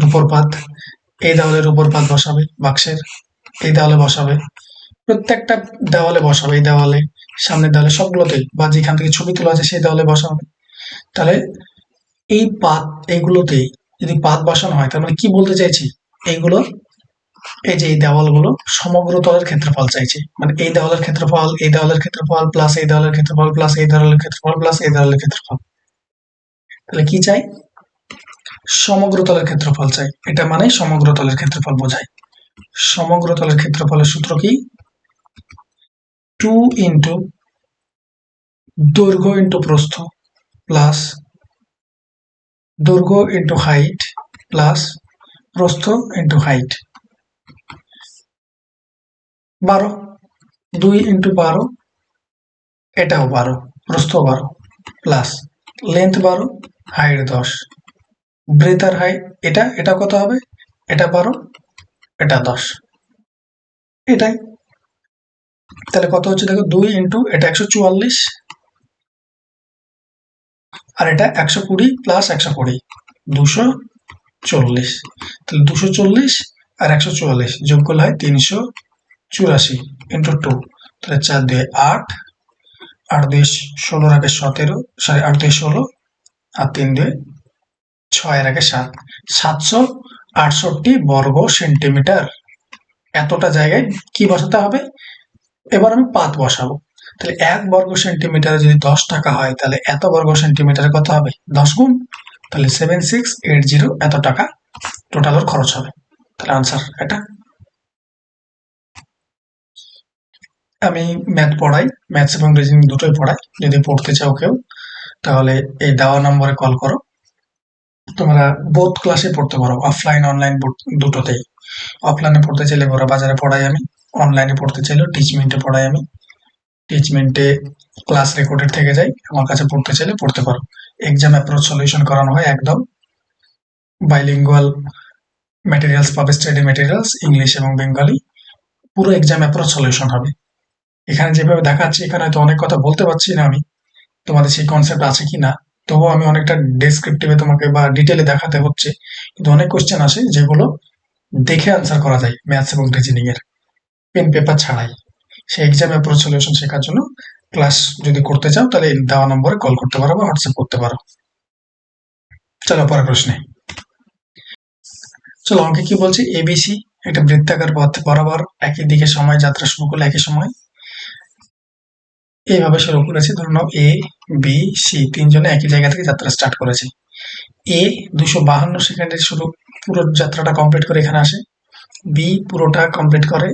রূপোর পাত, এই দেওয়ালের উপর পাত বসাবে বাক্সের, এই দেওয়ালে বসাবে, প্রত্যেকটা দেওয়ালে বসাবে, এই দেওয়ালে, সামনের দেওয়ালে, সবগুলোতেই, বা যেখান থেকে ছবি তোলা আছে সেই দেওয়ালে বসাবে। তাহলে এই পাত, এইগুলোতেই যদি পাত বসানো হয়, তার মানে কি বলতে চাইছি, এইগুলো, এই যে এই দেওয়ালগুলো সমগ্র তলের ক্ষেত্রফল চাইছে, মানে এই দেওয়ালের ক্ষেত্রফল, এই দেওয়ালের ক্ষেত্রফল প্লাস এই দেওয়ালের ক্ষেত্রফল প্লাস এই দেওয়ালের ক্ষেত্রফল প্লাস এই দেওয়ালের ক্ষেত্রফল। তাহলে কি চাই, সমগ্র তলের ক্ষেত্রফল চাই। এটা মানে সমগ্র তলের ক্ষেত্রফল বোঝায়। সমগ্র তলের ক্ষেত্রফলের সূত্র কি, 2 ইন্টু দৈর্ঘ্য ইন্টু প্রস্থ প্লাস দৈর্ঘ্য ইন্টু হাইট প্লাস প্রস্থ ইন্টু হাইট। 12, 2 ইন্টু 12, এটাও 12, প্রস্থ 12 প্লাস লেন্থ 12, হাইট 10, ব্রেথ আর হাইট, এটা এটা কত হবে, এটা 12, এটা 10, এটাই। তাহলে কত হচ্ছে দেখো, 2 ইন্টু এটা 144 আর এটা 120 প্লাস 120, 240। তাহলে 240 আর 144 যোগ করলে হয় 384 ইন্টু 2। তাহলে 4 2 8, 8 2 16 রাখে 17, 8 2 16 আর 3 2 6 রাখে 7, 768 বর্গ সেন্টিমিটার। এতটা জায়গায় কি বসাতে হবে, এবার আমি পাত বসাবো। তাহলে 1 বর্গ সেন্টিমিটারে যদি 10 টাকা হয়, তাহলে এত বর্গ সেন্টিমিটারে কত হবে, 10 গুণ। তাহলে 7680 এত টাকা টোটাল ওর খরচ হবে। তাহলে আনসার এটা। আমি ম্যাথ পড়াই, ম্যাথস এবং রিজনিং দুটোই পড়াই। যদি পড়তে চাও কেউ, তাহলে এই দেওয়া নম্বরে কল করো। তোমরা বোথ ক্লাসে পড়তে পারো, অফলাইন অনলাইন দুটোতেই। অফলাইনে পড়তে চাইলে ঘোরা বাজারে পড়াই আমি, অনলাইনে পড়তে চাইলেও টিচমেন্টে পড়াই আমি। টিচমেন্টে ক্লাস রেকর্ডেড থেকে যায়, আমার কাছে পড়তে চাইলে পড়তে পারো। এক্সাম অ্যাপ্রোচ সলিউশন করানো হয় একদম, বাইলিঙ্গুয়াল ম্যাটেরিয়ালস পাবে, স্টাডি ম্যাটেরিয়ালস ইংলিশ এবং বেঙ্গলি, পুরো এক্সাম অ্যাপ্রোচ সলিউশন হবে। এখানে যেভাবে দেখাচ্ছি, এখানে হয়তো অনেক কথা বলতে পারছি না আমি, তোমাদের সেই কনসেপ্ট আছে কি না, তবুও আমি অনেকটা ডেসক্রিপটিভে তোমাকে বা ডিটেলে দেখাতে হচ্ছে। কিন্তু অনেক কোশ্চেন আসে যেগুলো দেখে আনসার করা যায় ম্যাথস এবং রিজনিং এর, পেন পেপার ছাড়াই। সেই এক্সাম অ্যাপ্রোচ সলিউশন শেখার জন্য ক্লাস যদি করতে চাও, তাহলে এই দেওয়া নম্বরে কল করতে পারো বা হোয়াটসঅ্যাপ করতে পারো। চলো পরের প্রশ্নে চলো। অঙ্কে কি বলছে, এবিসি একটা বৃত্তাকার পথ বরাবর একই দিকে সময় যাত্রা শুরু করলে একই সময় এইভাবে শুরু করেছে। ধরে নাও এ, বি, সি তিনজনে একই জায়গা থেকে যাত্রা স্টার্ট করেছে। এ 252 সেকেন্ডে শুরু, পুরো যাত্রাটা কমপ্লিট করে এখানে আসে। বি পুরোটা কমপ্লিট করে,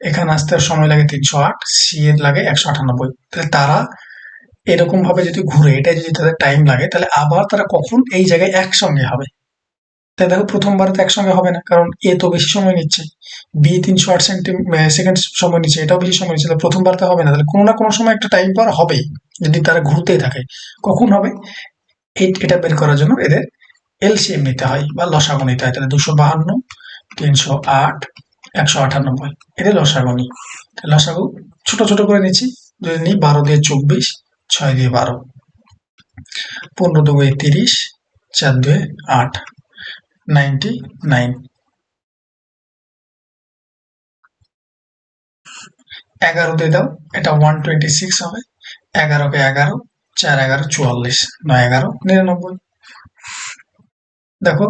এখানে আসতে সময় লাগে 308, সি এর লাগে 198। তাহলে তারা এরকম ভাবে যদি ঘুরে, এটাই যদি তাদের টাইম লাগে, তাহলে আবার তারা কখন এই জায়গায় একসঙ্গে হবে। তাই দেখো, প্রথমবার তো একসঙ্গে হবে না, কারণ এ তো বেশি সময় নিচ্ছে, বি 308 সেকেন্ড সময় নিচ্ছে, এটাও বেশি সময় নিচ্ছে, তাহলে প্রথমবার তো হবে না। তাহলে কোনো না কোনো সময় একটা টাইম পার হবেই যদি তারা ঘুরতেই থাকে। কখন হবে, এটা বের করার জন্য এদের এলসিএম নিতে হয় বা লসাগু নিতে হয়। তাহলে 252, 308, 198, এদের লসাগু নিই। লসাগু ছোট ছোট করে নিচ্ছি, যদি নিই 12 দিয়ে 24, 6 দিয়ে 12, 15 দুয়ে 30, 4 দুয়ে 8, 99। 11 দিয়ে দাও, এটা 126 হবে। 11 কে 11, 4 11 44, 9 11 99। দেখো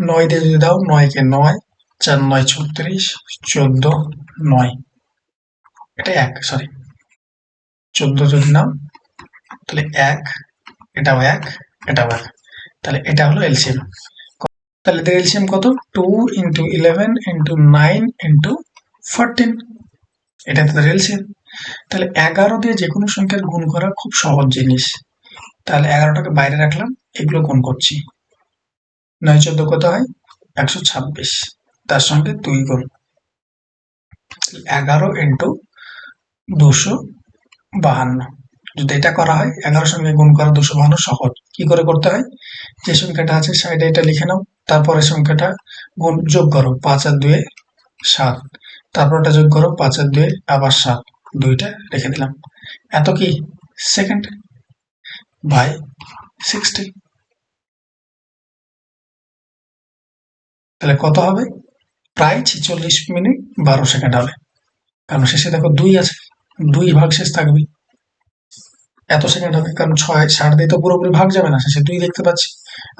9 দিয়ে যদি দাও, 9 কে 9, 4 9 36, 14 9, এটা 1, সরি 14 যদি নাও, তাহলে 1, এটাও 1, এটাও 1, তাহলে এটা হলো এলসিএম। তাহলে এদের এলসিএম কত, 2 ইন্টু 11 ইন্টু 9 ইন্টু 14, এটা তাদের এলসিএম। তাহলে 11 দিয়ে যে কোনো সংখ্যার গুণ করা খুব সহজ জিনিস। তাহলে 11টাকে বাইরে রাখলাম, এগুলো গুণ করছি। 9 14 কত হয়, 126, তার সঙ্গে 2 গুণ, 11 ইন্টু 252। যদি এটা করা হয়, 11 সঙ্গে গুণ করা 252 সহজ। কি করে করতে হয়, যে সংখ্যাটা আছে সাইডে এটা লিখে নাও, তারপরে সংখ্যাটা গুণ যোগ করো, 5 আর 2 7, তারপর এটা যোগ করো, 5 আর 2 আবার 7, দুইটা রেখে দিলাম। এত কি সেকেন্ড বাই 60। তাহলে কত হবে, প্রায় 46 মিনিট 12 সেকেন্ড হবে। কারণ শেষে দেখো 2 আছে, 2 ভাগ শেষ থাকবে, এত সেকেন্ড হবে, কারণ 60 দিয়ে তো পুরোপুরি ভাগ যাবে না, শেষে 2 দেখতে পাচ্ছি।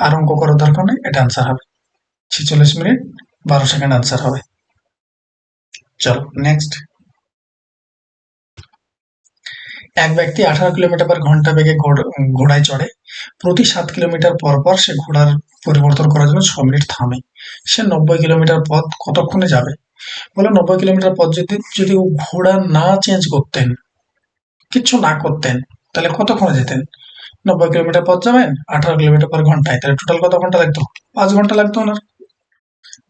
আর অঙ্ক করার দরকার নেই, এটা আনসার হবে 46 মিনিট 12 সেকেন্ড আনসার হবে। চলো নেক্সট। এক ব্যক্তি 18 কিলোমিটার/ঘন্টা বেগে ঘোড়ায় চড়ে। প্রতি 7 কিলোমিটার পর পর সে ঘোড়ার পরিবর্তন করার জন্য 6 মিনিট থামে। সে 90 কিলোমিটার পথ কতক্ষণে যাবে? বলে 90 কিলোমিটার পথ যদি যদি ও ঘোড়া না চেঞ্জ করতেন, কিচ্ছু না করতেন, তাহলে কতক্ষণে যেতেন? 90 কিলোমিটার পথ যাবেন 18 কিলোমিটার/ঘন্টায়, তাহলে টোটাল কত ঘন্টা লাগতো? 5 ঘন্টা লাগতো ওনার।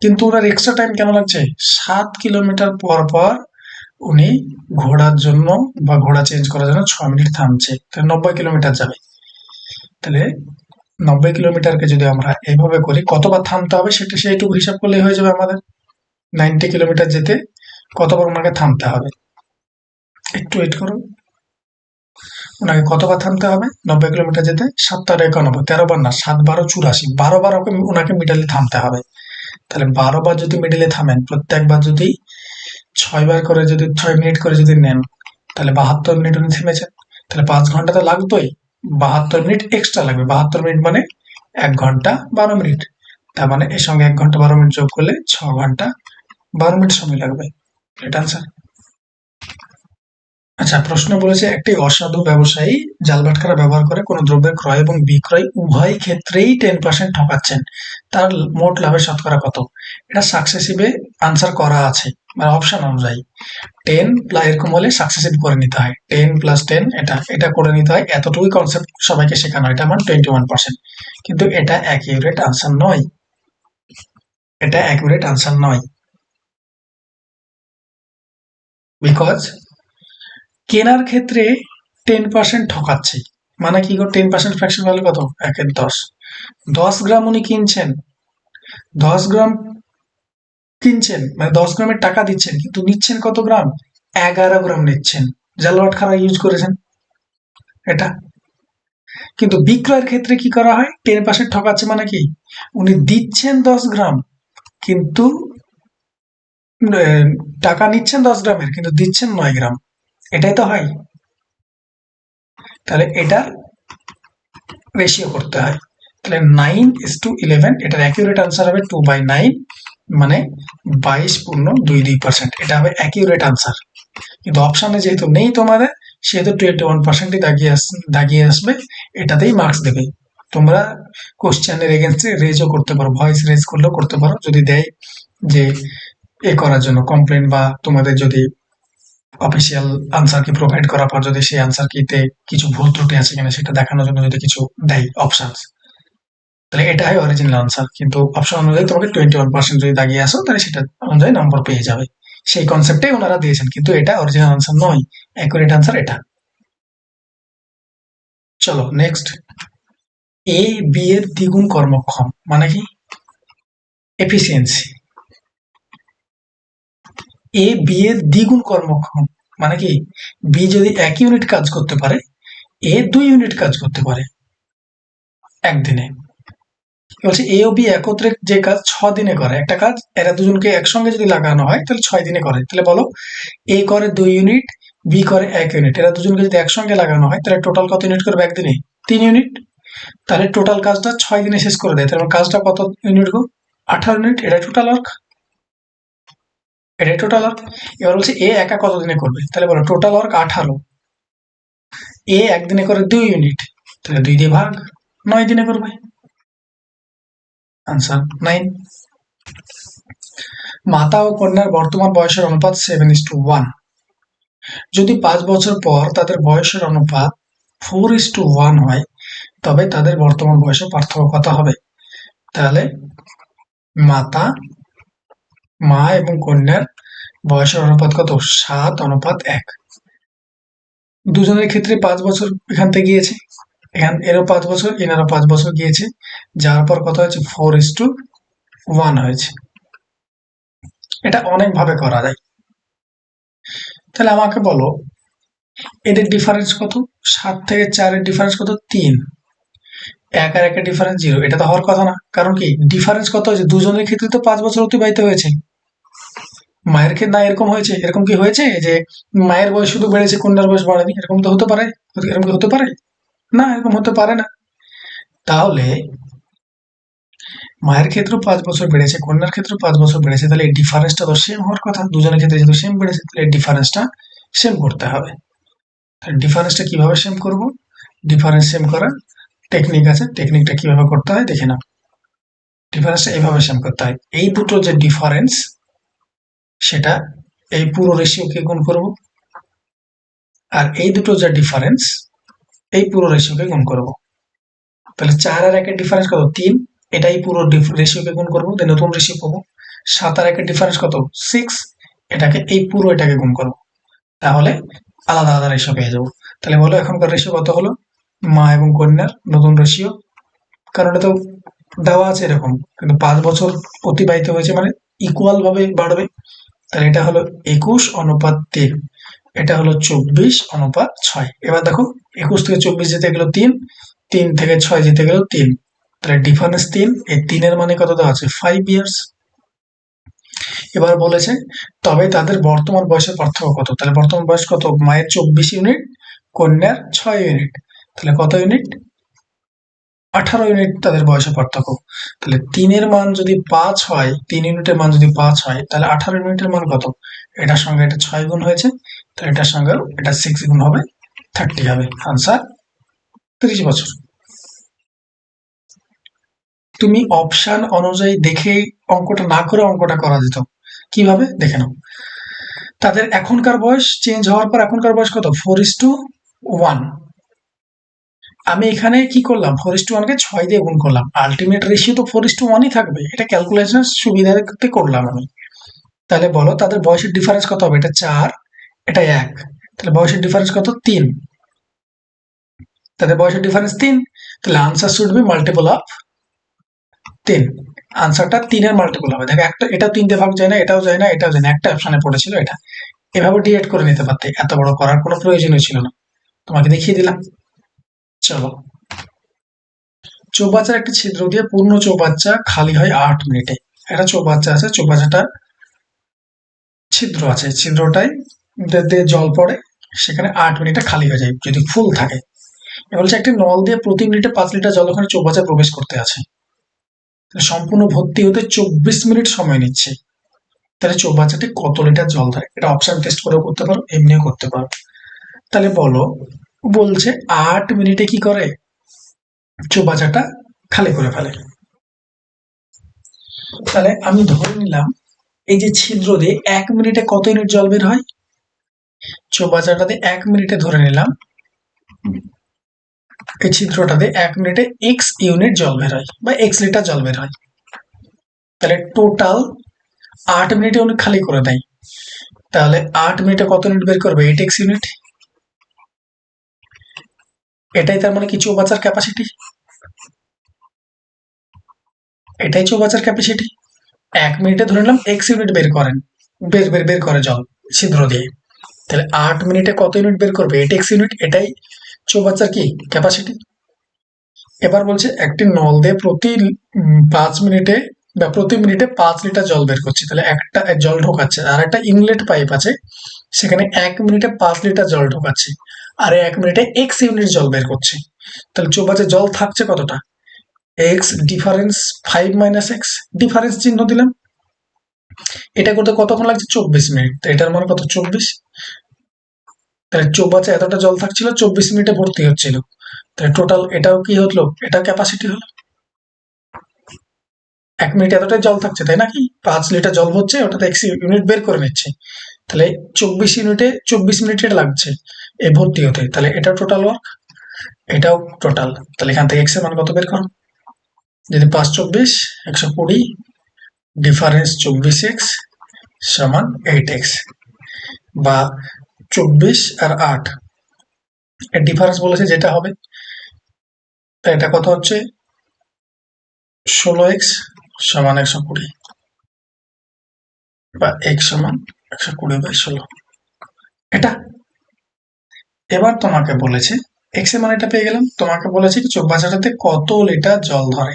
কিন্তু ওনার এক্সট্রা টাইম কেন লাগছে? 7 কিলোমিটার পর পর উনি ঘোড়ার জন্য বা ঘোড়া চেঞ্জ করার জন্য 6 মিনিট থামছে, তাহলে 90 কিলোমিটার যাবে। তাহলে 90 কিলোমিটারকে যদি আমরা এইভাবে করি, কতবার থামতে হবে সেটা সেইটুকু হিসাব করলেই হয়ে যাবে আমাদের। 90 কিলোমিটার যেতে কতবার ওনাকে থামতে হবে? একটু ওয়েট করো। ওনাকে কতবার থামতে হবে 90 কিলোমিটার যেতে? 7 × 8 = 91, 13 বার না, 7 × 12 = 84, 12 বার ওনাকে মিডলে থামতে হবে। তাহলে 12 বার যদি মিডলে থামেন, প্রত্যেকবার যদি 6 বার করে, যদি 6 মিনিট করে যদি নেন, তাহলে 72 মিনিট উনি থেমেছেন। তাহলে 5 ঘন্টা তো লাগতোই, 72 মিনিট এক্সট্রা লাগবে। 72 মিনিট মানে 1 ঘন্টা 12 মিনিট। তার মানে এর সঙ্গে 1 ঘন্টা 12 মিনিট যোগ করলে 6 ঘন্টা 12 মিনিট সময় লাগবে। এটা আনসার। আচ্ছা, প্রশ্ন বলেছে একটি অসাধু ব্যবসায়ী জাল-বাটখারা ব্যবহার করে কোনো দ্রব্যের ক্রয় এবং বিক্রয় উভয় ক্ষেত্রেই 10% ঠকাচ্ছেন। তার মোট লাভের শতকরা কত? এটা সাকসেসিভে আনসার করা আছে, মানে অপশন অনুযায়ী। 10 এরকম হলে সাকসেসিভ করে নিতে হয়, 10 + 10 এটা এটা করে নিতে হয়, এতটুকুই কনসেপ্ট সবাইকে শেখানো। এটা আমার 21%, কিন্তু এটা অ্যাকিউরেট আনসার নয়, এটা অ্যাকিউরেট আনসার নয়। বিকজ কেনার ক্ষেত্রে 10% ঠকাচ্ছে, মানে কি গো? 10% ফ্র্যাকশন ভ্যালু কত? 1/10। 10 গ্রাম উনি কিনছেন, 10 গ্রাম কিনছেন মানে 10 গ্রামের টাকা দিচ্ছেন, কিন্তু নিচ্ছেন কত গ্রাম? 11 গ্রাম নিচ্ছেন। জালবাট খারা ইউজ করেছেন এটা। কিন্তু বিক্রয়ের ক্ষেত্রে কি করা হয়? 10% ঠকাচ্ছে মানে কি? উনি দিচ্ছেন 10 গ্রাম, কিন্তু টাকা নিচ্ছেন 10 গ্রামের, কিন্তু দিচ্ছেন 9 গ্রাম। এটাই তো হয়। তাহলে এটার রেশিও করতে হয়। তাহলে 9:11, এটার অ্যাকিউরেট আনসার হবে 2/9, মানে 22.22%। এটা হবে অ্যাকিউরেট আনসার। কিন্তু অপশনে যেহেতু নেই তোমাদের, সেহেতু 21%ই দাগিয়ে আসবে, এটাতেই মার্কস দেবে। তোমরা কোশ্চেনের এগেনস্টে রেজও করতে পারো, ভয়েস রেজ করলেও করতে পারো, যদি দেয় যে করার জন্য কমপ্লেন, বা তোমাদের যদি অফিসিয়াল আনসার কি প্রোভাইড করার পর যদি সেই আনসার কিতে কিছু ভুল ত্রুটি আছে কিনা সেটা দেখানোর জন্য যদি কিছু দেয় অপশন, তাহলে এটা হয় অরিজিনাল আনসার। কিন্তু অপশন অনুযায়ী তোমাকে 21% যদি দাগিয়ে আসো, তাহলে সেটা অনুযায়ী নম্বর পেয়ে যাবে। সেই কনসেপ্টে ওনারা দিয়েছেন, কিন্তু এটা অরিজিনাল আনসার নয়, অ্যাকুরেট আনসার এটা। চলো নেক্সট। এ বি এর দ্বিগুণ কর্মক্ষম মানে কি? এফিসিয়েন্সি। এ বি এর দ্বিগুণ কর্মক্ষম মানে কি? বি যদি 1 ইউনিট কাজ করতে পারে, এ 2 ইউনিট কাজ করতে পারে একদিনে। বলছে এ ও বি একত্রে যে কাজ 6 দিনে করে, একটা কাজ এরা দুজনকে একসঙ্গে যদি লাগানো হয় তাহলে 6 দিনে করে। তাহলে বলো, এ করে 2 ইউনিট, বি করে 1 ইউনিট, এরা দুজনকে যদি একসঙ্গে লাগানো হয় তাহলে টোটাল কত ইউনিট করবে একদিনে? 3 ইউনিট। তাহলে টোটাল কাজটা 6 দিনে শেষ করে দেয়, তাহলে কাজটা কত ইউনিট গো? 18 ইউনিট। এটাই টোটাল ওয়ার্ক, এটাই টোটাল ওয়ার্ক। এবার বলছে এ একা কত দিনে করবে, তাহলে বলো টোটাল ওয়ার্ক 18, এ একদিনে করে 2 ইউনিট, তাহলে 2 দিয়ে ভাগ, 9 দিনে করবে। আনসার 9। মাতা ও কন্যার বর্তমান বয়সের অনুপাত 7:1। যদি 5 বছর পর তাদের বয়সের অনুপাত 4:1 হয়, তবে তাদের বর্তমান বয়সে পার্থক্য কত হবে? তাহলে মা এবং কন্যার বয়সের অনুপাত কত? 7:1। দুজনের ক্ষেত্রে 5 বছর এখান থেকে গিয়েছে, এরও 5 বছর, এনারও 5 বছর গিয়েছে, যার পর কত হয়েছে? 4:1 হয়েছে। এটা অনেক ভাবে করা যায়। তাহলে আমাকে বলো, এদের ডিফারেন্স কত? 7 থেকে 4-এর ডিফারেন্স কত? 3। 1 আর 1-এর ডিফারেন্স 0, এটা তো হওয়ার কথা না। কারণ কি? ডিফারেন্স কত হয়েছে? দুজনের ক্ষেত্রে তো 5 বছর অতিবাহিত হয়েছে। মায়ের ক্ষেত্রে না এরকম হয়েছে, এরকম কি হয়েছে যে মায়ের বয়স শুধু বেড়েছে কন্যার বয়স বাড়েনি, এরকম তো হতে পারে? এরকম কি হতে পারে? না, এরকম হতে পারে না। তাহলে মায়ের ক্ষেত্রেও 5 বছর বেড়েছে, কন্যার ক্ষেত্রেও 5 বছর বেড়েছে, তাহলে এই ডিফারেন্সটা তো সেম হওয়ার কথা। দুজনের ক্ষেত্রে যেহেতু সেম বেড়েছে, তাহলে এই ডিফারেন্সটা সেম করতে হবে। তাহলে ডিফারেন্সটা কিভাবে সেম করব? ডিফারেন্স সেম করার টেকনিক আছে, টেকনিকটা কিভাবে করতে হয় দেখে নাও। ডিফারেন্সটা এইভাবে সেম করতে হয়, এই দুটো যে ডিফারেন্স সেটা এই পুরো রেশিওকে গুণ করব, আর এই দুটো যে ডিফারেন্স এই পুরো রেশিওকে গুণ করব। তাহলে 4 আর 1 এর ডিফারেন্স কত? 3। এটাই পুরো রেশিওকে গুণ করব, দিয়ে নতুন রেশিও পাবো। 7 আর 1 এর ডিফারেন্স কত? 6। এটাকে এই পুরো এটাকে গুণ করব, তাহলে আলাদা আলাদা রেশিও পেয়ে যাবো। তাহলে বলো এখনকার রেশিও কত হলো? মা এবং কন্যার নতুন রেশিও, কারণ এটা তো দেওয়া আছে এরকম, কিন্তু 5 বছর অতিবাহিত হয়েছে মানে ইকুয়াল ভাবে বাড়বে। তাহলে এটা হলো 21:3, এটা হলো 24:6। এবার দেখো 21 থেকে 24 যেতে গেল 3, 3 থেকে 6 যেতে গেল 3, তাহলে ডিফারেন্স 3। এই 3-এর মানে কত দেওয়া আছে? 5 ইয়ার্স। এবার বলেছে তবে তাদের বর্তমান বয়সের পার্থক্য কত? তাহলে বর্তমান বয়স কত? মায়ের 24 ইউনিট, কন্যার 6 ইউনিট, তাহলে কত ইউনিট? 18 ইউনিট তাদের বয়সের পার্থক্য। তাহলে 3-এর মান যদি 5 হয়, 3 ইউনিটের মান যদি 5 হয়, তাহলে 18 ইউনিটের মান কত? এটার সঙ্গে এটা 6 গুণ হয়েছে, তাহলে এটার সঙ্গে এটা 6 গুণ হবে, 30 হবে। আনসার 30 বছর। তুমি অপশন অনুযায়ী দেখে অঙ্কটা না করে অঙ্কটা করা যেত। কিভাবে দেখে নাও। তাদের এখনকার বয়স চেঞ্জ হওয়ার পর এখনকার বয়স কত? 4:1। আমি এখানে কি করলাম? 4:1কে 6 দিয়ে গুণ করলাম, আলটিমেট রেশিও তো 4:1ই থাকবে, এটা ক্যালকুলেশনের সুবিধার্থে করলাম আমি। তাহলে বলো তাদের বয়সের ডিফারেন্স কত হবে? এটা 4, এটা 1, তাহলে বয়সের ডিফারেন্স কত? 3। তাদের বয়সের ডিফারেন্স 3, তাহলে answer should be multiple of 3। আনসারটা 3-এর মাল্টিপল হবে। দেখো একটা, এটাও 3 দিয়ে ভাগ যায় না, এটাও যায় না, এটাও যায় না, একটা অপশনে পড়েছিল এটা। এভাবে ডিরেক্ট করে নিতে পারতে, এত বড় করার কোনো প্রয়োজনই ছিল না, তোমাকে দেখিয়ে দিলাম। চলো, চৌবাচ্চার একটি ছিদ্র দিয়ে পূর্ণ চৌবাচ্চা খালি হয় 8 মিনিটে। একটা চৌবাচ্চা আছে, চৌবাচ্চাটা ছিদ্র আছে, ছিদ্রটাই দিয়ে জল পড়ে, সেখানে 8 মিনিটে খালি হয়ে যায় যদি ফুল থাকে। এবার হচ্ছে একটি নল দিয়ে প্রতি মিনিটে 5 লিটার জল ওখানে চৌবাচ্চায় প্রবেশ করতে আছে, সম্পূর্ণ ভর্তি হতে 24 মিনিট সময় নিচ্ছে। তাহলে চৌবাচ্চাটি কত লিটার জল ধরে? এটা অপশন টেস্ট করেও করতে পারো, এমনিও করতে পারো। তাহলে বলো, বলছে 8 মিনিটে কি করে? চৌবাচ্চাটা খালি করে ফেলে। তাহলে আমি ধরে নিলাম এই যে ছিদ্র দিয়ে 1 মিনিটে কত ইউনিট জল বের হয়? চৌবাচ্চাটাতে 1 মিনিটে ধরে নিলাম এই ছিদ্রটাতে 1 মিনিটে এক্স ইউনিট জল বের হয় বা এক্স লিটার জল বের হয়। তাহলে টোটাল 8 মিনিটে উনি খালি করে দেয়, তাহলে 8 মিনিটে কত ইউনিট বের করবে? 8x unit. এটাই তার মানে কি চৌবাচ্চার ক্যাপাসিটি, এটাই চৌবাচ্চার ক্যাপাসিটি। 1 মিনিটে ধরে নিলাম এক্স ইউনিট বের করেন, বের করে জল ছিদ্র দিয়ে, তাহলে 8 মিনিটে কত ইউনিট বের করবে? 8x ইউনিট, এটাই চৌবাচ্চার কি ক্যাপাসিটি। এবার বলছে একটি নল দিয়ে প্রতি 5 মিনিটে বা প্রতি মিনিটে 5 লিটার জল বের করছে, তাহলে একটা জল ঢোকাচ্ছে, আর একটা ইনলেট পাইপ আছে, সেখানে 1 মিনিটে 5 লিটার জল ঢোকাচ্ছে, আর 1 মিনিটে এক্স ইউনিট জল বের করছে। তাহলে চৌবাচ্চায় জল থাকছে কতটা? X difference 5 minus x, difference চিহ্ন দিলাম। এটা করতে কতক্ষণ লাগছে? 24 মিনিট, তো এটার মানে কত? 24। তাহলে চৌবাচ্চায় এতটা জল থাকছিল, 24 মিনিটে ভর্তি হচ্ছিল, তাহলে টোটাল এটাও কি হলো? এটা ক্যাপাসিটি হলো। 1 মিনিটে এতটাই জল থাকছে, তাই নাকি? 5 লিটার জল হচ্ছে, ওটাতে এক্স ইউনিট বের করে নিচ্ছে, তাহলে 24 মিনিটে এটা লাগছে এ ভর্তি হতে, তাহলে এটা টোটাল ওয়ার্ক, এটাও টোটাল। তাহলে এখান থেকে এক্স এর মান কত বের করো? যদি 5 24 120, ডিফারেন্স 24x সমান 8x, বা 24 আর 8 এর ডিফারেন্স বলেছে যেটা হবে, এটা কত হচ্ছে? 16x সমান 120, বা x সমান 120/16। এটা এবার তোমাকে বলেছে এক্স এর মান এটা পেয়ে গেলাম, তোমাকে বলেছে কি চৌবাচ্চাটাতে কত লিটার জল ধরে।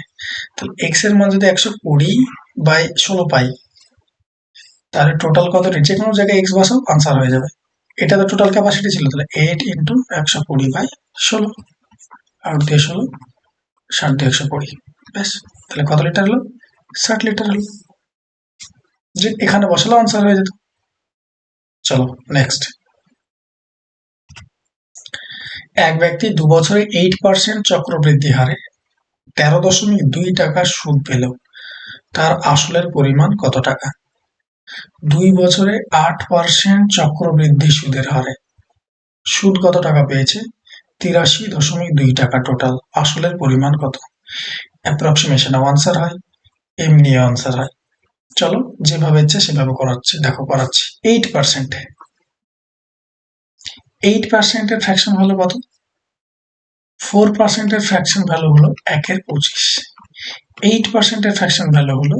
তাহলে এক্স এর মান যদি 120/16 পাই, তাহলে টোটাল কত, যে কোনো জায়গায় এক্স বসাও আনসার হয়ে যাবে। এটা তো টোটাল ক্যাপাসিটি ছিল, তাহলে 8 ইন্টু 120/16, 8 দিয়ে 16, 60 দিয়ে 120, ব্যাস। তাহলে কত লিটার হলো? 60 লিটার হলো, যে এখানে বসালেও আনসার হয়ে যেত। চলো নেক্সট। এক ব্যক্তি 2 বছরে 8% চক্রবৃদ্ধি হারে 13.2 টাকা সুদ পেল, তার আসলের পরিমাণ কত টাকা? 2 বছরে 8% চক্রবৃদ্ধি সুদের হারে সুদ কত টাকা পেয়েছে? 83.2 টাকা টোটাল। আসলের পরিমাণ কত? অ্যাপ্রক্সিমেশন আনসার হয়, এমনি আনসার হয়। চলো যেভাবে ইচ্ছে সেভাবে করাচ্ছি, দেখো করাচ্ছি। 8%, 8%-এর ফ্র্যাকশন হলো কত? 4%-এর ফ্র্যাকশন ভ্যালু হলো 1/25, 8%-এর ফ্র্যাকশন ভ্যালু হলো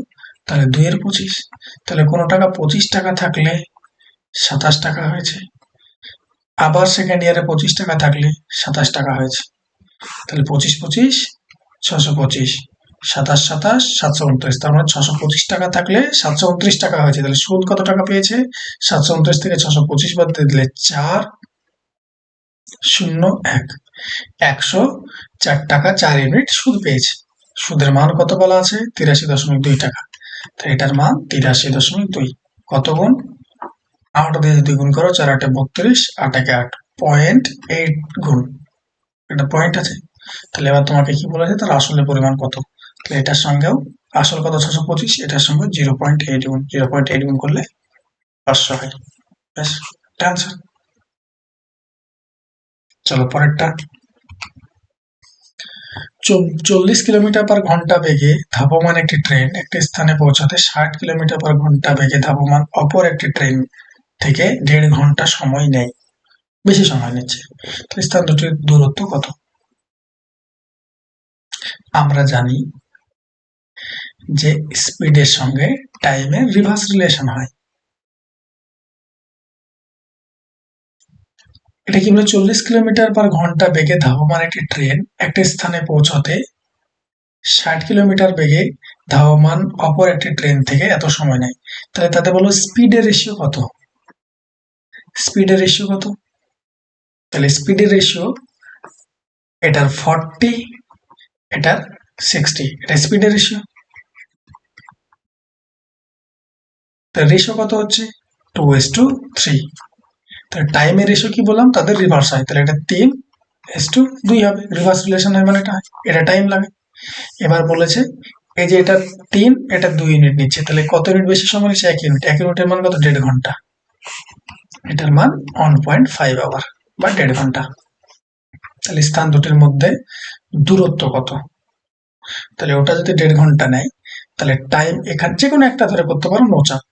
তাহলে 2/25। তাহলে কোনো টাকা 25 টাকা থাকলে 27 টাকা হয়েছে, আবার সেকেন্ড ইয়ারে 25 টাকা থাকলে 27 টাকা হয়েছে। তাহলে 25 25 625, 27 27 729, তার মানে 625 টাকা থাকলে 729 টাকা হয়েছে। তাহলে সুদ কত টাকা পেয়েছে? 729 থেকে 625 বাদ দিয়ে দিলে 401, 104 টাকা 4 ইউনিট সুদ পেয়েছে। সুদের মান কত বলা আছে? 83.2 টাকা। তো এটার মান 83.2, কত গুণ? 8 দিয়ে যদি গুণ করো, 4 8 32, 8 1 8, 0.8 গুণ, এটা পয়েন্ট আছে। তাহলে এবার তোমাকে কি বলেছে, তার আসলের পরিমাণ কত? তাহলে এটার সঙ্গেও আসল কত 625, এটার সঙ্গে 0.8 গুণ, 0.8 গুণ করলে 500 হয়, ব্যাস আনসার। চলো পরেরটা। 40 কিলোমিটার পার ঘন্টা বেগে ধাবমান একটি ট্রেন একটি স্থানে পৌঁছাতে 60 কিলোমিটার পার ঘন্টা বেগে ধাবমান অপর একটি ট্রেন থেকে 1.5 ঘন্টা সময় নেয়, বেশি সময় নিচ্ছে। তাহলে স্থান দুটির দূরত্ব কত? আমরা জানি যে স্পিডের সঙ্গে টাইমের রিভার্স রিলেশন হয়। এটা কি বলে? 40 কিলোমিটার পার ঘন্টা বেগে ধাবমান একটি ট্রেন একটি স্থানে পৌঁছাতে 60 কিলোমিটার বেগে ধাবমান অপর একটি ট্রেন থেকে এত সময় নেয়। তাহলে তাতে বলো স্পিডের রেশিও কত? স্পিডের রেশিও কত? তাহলে স্পিডের রেশিও এটার 40, এটার 60, এটা স্পিডের রেশিও। তার রেশিও কত হচ্ছে? 2:3। তাহলে টাইমের রেশিও কি বললাম? তাদের রিভার্স হয়, তাহলে এটা 3:2 হবে, রিভার্স রিলেশন হয় মানে এটা টাইম লাগে। এবার বলেছে এই যে এটা 3, এটা 2 ইউনিট নিচ্ছে, তাহলে কত ইউনিট বেশি সময় নিচ্ছে? 1 ইউনিট। 1 ইউনিটের মান কত? 1.5 ঘন্টা। এটার মান 1.5 আওয়ার বা 1.5 ঘন্টা। তাহলে স্থান দুটির মধ্যে দূরত্ব কত? তাহলে ওটা যদি 1.5 ঘন্টা নেয়, তাহলে টাইম এখানে যে কোনো একটা ধরে করতে পারো, নো চাপ।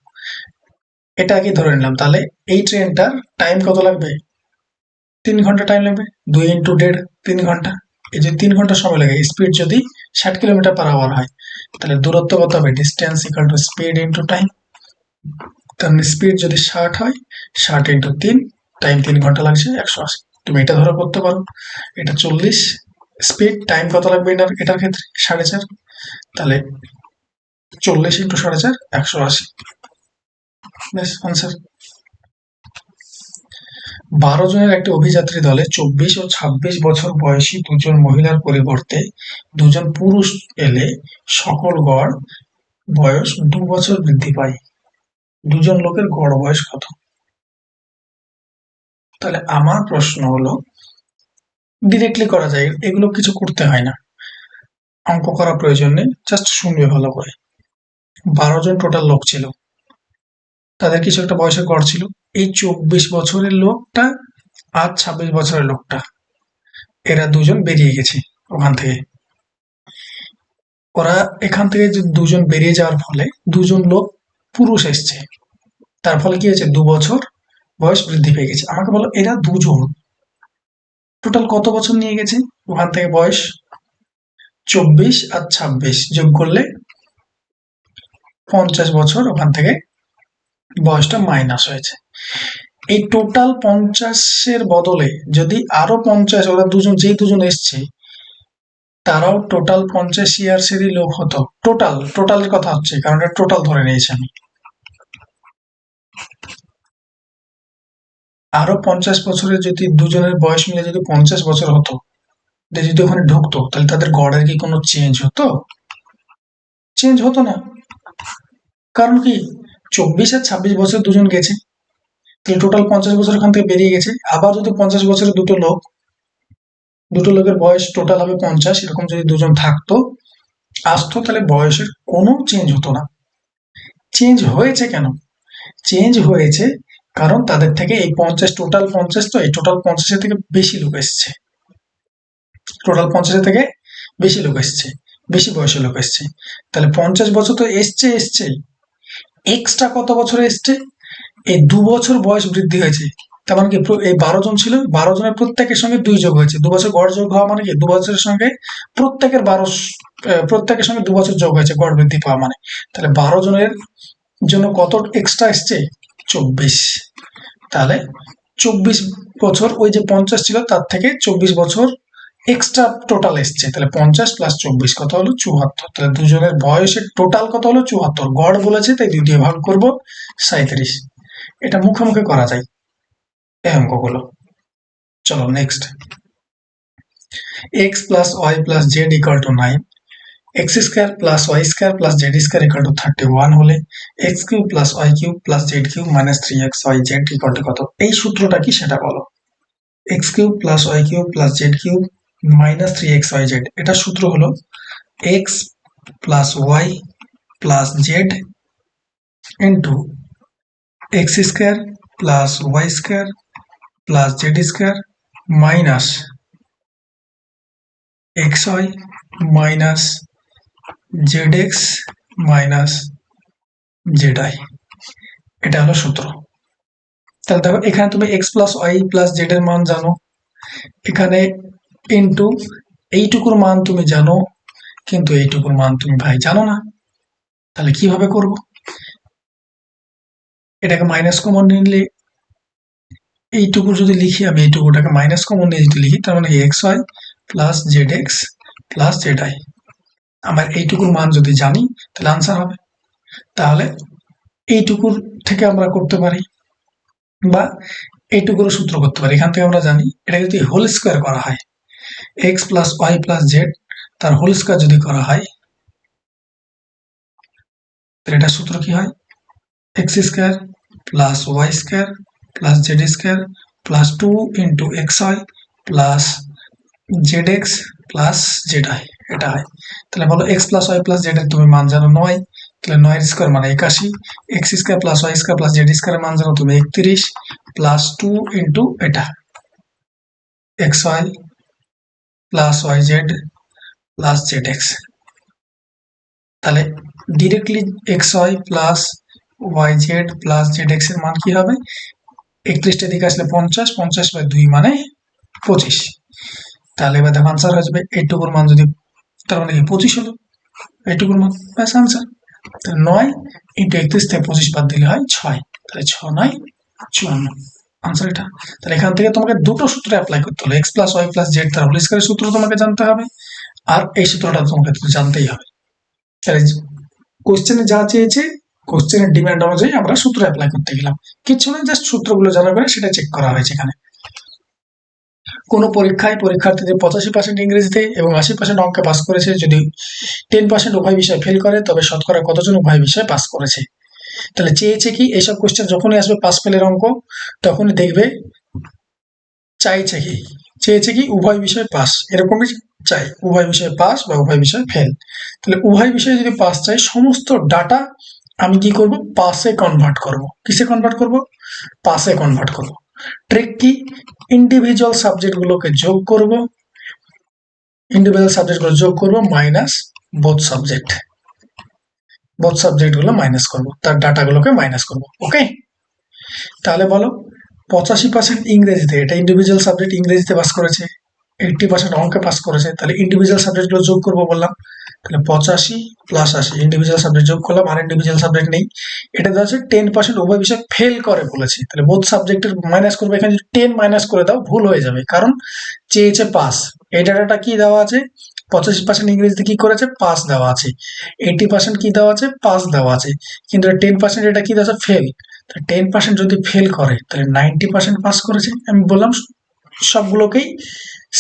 এটা আগে ধরে নিলাম, তাহলে এই ট্রেনটার টাইম কত লাগবে? 3 ঘন্টা টাইম লাগবে। 2 ইন্টু 1.5, 3 ঘন্টা। এই যে 3 ঘন্টা সময় লাগে, স্পিড যদি 60 কিলোমিটার পার আওয়ার হয়, তাহলে দূরত্ব কত হবে? Distance equal to speed into time. তার মানে স্পিড যদি 60 হয়, 60 ইন্টু 3, টাইম 3 ঘন্টা লাগছে, 180। তুমি এটা ধরে করতে পারো। এটা 40 স্পিড, টাইম কত লাগবে এটার ক্ষেত্রে? 4.5। তাহলে 40 ইন্টু 4.5, 180, ব্যাস আনসার। 12 জনের একটি অভিযাত্রী দলে 24 ও 26 বছর বয়সী দুজন মহিলার পরিবর্তে দুজন পুরুষ এলে সকল গড় বয়স 2 বছর বৃদ্ধি পায়। দুজন লোকের গড় বয়স কত? তাহলে আমার প্রশ্ন হলো, ডিরেক্টলি করা যায়, এগুলো কিছু করতে হয় না, অঙ্ক করা প্রয়োজন নেই, জাস্ট শুনবে ভালো করে। 12 জন টোটাল লোক ছিল, তাদের কিছু একটা বয়সের গড় ছিল। এই 24 বছরের লোকটা আর 26 বছরের লোকটা, এরা দুজন বেরিয়ে গেছে ওখান থেকে। ওরা এখান থেকে যে দুজন বেরিয়ে যাওয়ার ফলে দুজন লোক পুরুষ এসছে, তার ফলে কি হয়েছে? 2 বছর বয়স বৃদ্ধি পেয়ে গেছে। আমাকে বলো এরা দুজন টোটাল কত বছর নিয়ে গেছে ওখান থেকে বয়স? 24 আর 26 যোগ করলে 50 বছর ওখান থেকে বয়সটা মাইনাস হয়েছে। এই টোটাল 50-এর বদলে যদি আরো 50, ওরা দুজন যেই দুজন এসছে তারাও টোটাল 50 ইয়ার্সেরই লোক হতো। টোটালের কথা হচ্ছে, কারণ এটা টোটাল ধরে নিয়েছি আমি। আরো 50 বছরের যদি দুজনের বয়স মিলে যদি 50 বছর হতো, যদি ওখানে ঢুকতো, তাহলে তাদের গড়ের কি কোনো চেঞ্জ হতো? চেঞ্জ হতো না। কারণ কি, 24 আর 26 বছর দুজন গেছে, তাহলে টোটাল 50 বছর এখান থেকে বেরিয়ে গেছে। আবার যদি 50 বছরের দুটো লোকের বয়স টোটাল হবে 50, এরকম যদি দুজন থাকতো আসতো, তাহলে বয়সের কোনো চেঞ্জ হতো না। চেঞ্জ হয়েছে কেন? চেঞ্জ হয়েছে কারণ তাদের থেকে এই 50, টোটাল 50, তো এই টোটাল 50-এর থেকে বেশি লোক এসছে, টোটাল 50-এর থেকে বেশি লোক এসছে, বেশি বয়সের লোক এসছে। তাহলে 50 বছর তো এসছে, এক্সট্রা কত বছর এসছে? এই 2 বছর বয়স বৃদ্ধি হয়েছে। তার মানে কি, এই 12 জন ছিল, 12 জনের প্রত্যেকের সঙ্গে 2 যোগ হয়েছে। 2 বছর গড় যোগ হওয়া মানে কি, 2 বছরের সঙ্গে প্রত্যেকের সঙ্গে 2 বছর যোগ হয়েছে, গড় বৃদ্ধি পাওয়া মানে। তাহলে 12 জনের জন্য কত এক্সট্রা এসছে? 24। তাহলে 24 বছর, ওই যে 50 ছিল তার থেকে 24 বছর এক্সট্রা টোটাল এসছে। তাহলে 50 প্লাস 24 কত হলো? 74। তাহলে দুজনের বয়সের টোটাল কত হলো? 74। গড় বলেছে তাই 2 দিয়ে ভাগ করবো, 37। এটা মুখে মুখে করা যায় এই অঙ্কগুলো। চলো next. x plus y plus z equal to 9, x square plus y square plus z square equal to 31 হলে x cube plus y cube plus z cube minus 3xyz equal to কত? এই সূত্রটা কি সেটা বলো। x cube plus y cube plus z cube minus 3xyz, এটা সূত্র হলো x plus y plus z into x square plus y square plus z square minus xy minus zx minus zi, এটা হলো সূত্র। তাহলে দেখো এখানে তুমি x plus y plus z এর মান জানো, এখানে ইনটু এইটুকুর মান তুমি জানো, কিন্তু এইটুকুর মান তুমি ভাই জানো না। তাহলে কিভাবে করব? এটাকে মাইনাস কমন নিলে, এইটুকু যদি লিখি আমি, এইটুকুটাকে মাইনাস কমন নিয়ে যদি লিখি, তার মানে X Y plus Z X plus Z Y. আমার এইটুকুর মান যদি জানি তাহলে আনসার হবে। তাহলে এইটুকুর থেকে আমরা করতে পারি, বা এইটুকুর সূত্র করতে পারি। এখান থেকে আমরা জানি এটা যদি হোল স্কোয়ার করা হয়, X plus Y plus Z তার হোল স্কোয়ার যদি করা হয়, তাহলে এটা সূত্র কি হয়? X square plus Y square plus Z square plus 2 into X Y plus Z X plus Z Y, এটা হয়। তাহলে বলো X plus Y plus Z এর তুমি মান জানো 9, তাহলে 9 স্কোয়ার মানে 81, x square plus Y square plus z স্কোয়ারের মান জানো তুমি 31 প্লাস 2 ইন্টু এটা x Y plus y z plus Z x. তাহলে directly x Y plus y z plus Z x এর মান কি হবে? 31টা দিকে আসলে 50, 50/2 মানে 25। তাহলে এবার দেখো আনসার হয়ে যাবে এইটুকুর মান যদি, তার মানে কি 25 হলো এইটুকুর মান, ব্যাস আনসার। তাহলে 9 ইন্টু 31 থেকে 25 বাদ দিলে হয় 6, তাহলে 6×9 = 54, আনসার এটা। তাহলে এখান থেকে তোমাকে দুটো সূত্র অ্যাপ্লাই করতে হলো, X plus Y plus Z তার হোল স্কয়ারের সূত্র তোমাকে জানতে হবে, আর এই সূত্রটা তোমাকে জানতেই হবে। তাহলে কোশ্চেনে যা চেয়েছে, কোশ্চেনের ডিমান্ড অনুযায়ী আমরা সূত্র অ্যাপ্লাই করতে গেলাম, কিছু না, জাস্ট সূত্রগুলো জানা করে সেটা চেক করা হয়েছে এখানে। কোনো পরীক্ষায় পরীক্ষার্থীদের 85% ইংরেজিতে এবং 80% অঙ্কে পাস করেছে, যদি 10% উভয় বিষয়ে ফেল করে তবে শতকরা কতজন উভয় বিষয়ে পাস করেছে। তাহলে চেয়েছে কি, এইসব কোশ্চেন যখনই আসবে পাস ফেলের অঙ্ক, তখনই দেখবে চেয়েছে কি উভয় বিষয়ে পাস, এরকমই চাই, উভয় বিষয়ে পাস বা উভয় বিষয়ে ফেল। তাহলে উভয় বিষয়ে যদি পাস চাই, সমস্ত ডাটা আমি কি করব? পাসে কনভার্ট করব। কিসে কনভার্ট করব? পাসে কনভার্ট করব। ট্রিক কি? ইন্ডিভিজুয়াল সাবজেক্টগুলোকে যোগ করব, মাইনাস বোথ সাবজেক্টগুলো মাইনাস করব, তার ডাটাগুলোকে মাইনাস করব। ওকে, তাহলে বলো 85% ইংরেজিতে, এটা ইন্ডিভিজুয়াল সাবজেক্ট, ইংরেজিতে পাস করেছে, 80% অঙ্কে পাস করেছে, তাহলে ইন্ডিভিজুয়াল সাবজেক্টগুলো যোগ করবো বললাম। তাহলে 85 প্লাস 80 ইন্ডিভিজুয়াল সাবজেক্ট যোগ করলাম, আর ইন্ডিভিজুয়াল সাবজেক্ট নেই। এটা দেওয়া আছে 10% উভয় বিষয় ফেল করে বলেছে, তাহলে বোথ সাবজেক্টের মাইনাস করবো। এখানে যদি 10 মাইনাস করে দাও ভুল হয়ে যাবে, কারণ চেয়েছে পাস। এই ডাটাটা কি দেওয়া আছে? 85% ইংরেজিতে কি করেছে, পাস দেওয়া আছে। 80% কি দেওয়া আছে, পাস দেওয়া আছে। কিন্তু 10% এটা কি দেওয়া আছে, ফেল। 10% যদি ফেল করে তাহলে 90% পাস করেছে। আমি বললাম সবগুলোকেই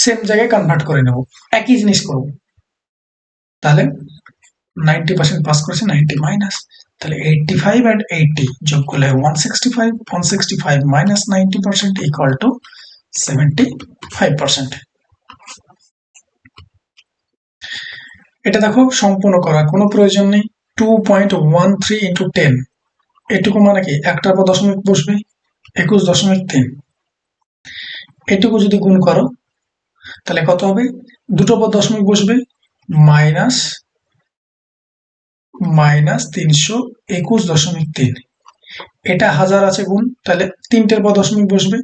সেম জায়গায় কনভার্ট করে নেব, একই জিনিস করব। তাহলে 90% পাস করেছে, 90 মাইনাস, তাহলে 85 and 80 যোগ করলে 165, 165 minus 90% equal to 75%। এটা দেখো সম্পূর্ণ করার কোনো প্রয়োজন নেই। 2.13 into 10, এটুকু মানে কি, একটার পর দশমিক বসবে, 21.3। এটুকু যদি গুণ করো তাহলে কত হবে, দুটো পর দশমিক বসবে, মাইনাস 321.3। এটা হাজার আছে গুণ, তাহলে তিনটের পর দশমিক বসবে,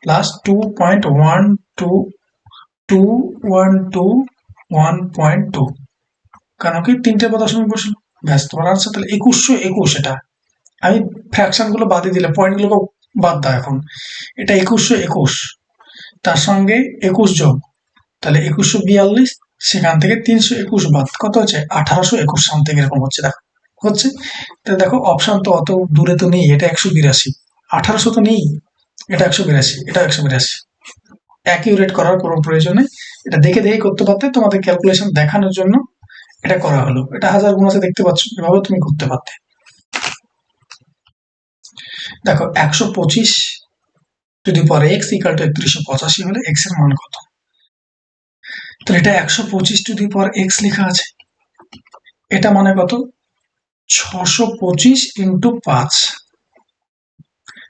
প্লাস 2.12212.2, কারণ কি তিনটের পর দশমিক বসলো, ব্যাস তোমার আনসার। তাহলে 2121। এটা আমি ফ্র্যাকশন গুলো বাদই দিলে, পয়েন্ট গুলো বাদ দাও এখন। এটা 2121, তার সঙ্গে 21 যোগ, তাহলে 2142, সেখান থেকে 321 বাদ, কত হচ্ছে 1821 সামথিং এরকম হচ্ছে। দেখো হচ্ছে, তো দেখো অপশন তো অত দূরে তো নেই, এটা 182, 1800 তো নেই, এটা 182, এটা 182। অ্যাকিউরেট করার কোনো প্রয়োজন নেই, এটা দেখে দেখে করতে পারতে, তোমাদের ক্যালকুলেশন দেখানোর জন্য এটা করা হলো। এটা হাজার গুণ আছে দেখতে পাচ্ছ, এভাবে তুমি করতে পারতে। দেখো 125 যদি পরে x ইকাল টু 3185 হলে x এর মান কত, তাহলে এটা 125 টু দি পাওয়ার x লেখা আছে, এটা মানে কত, 625 ইন্টু 5।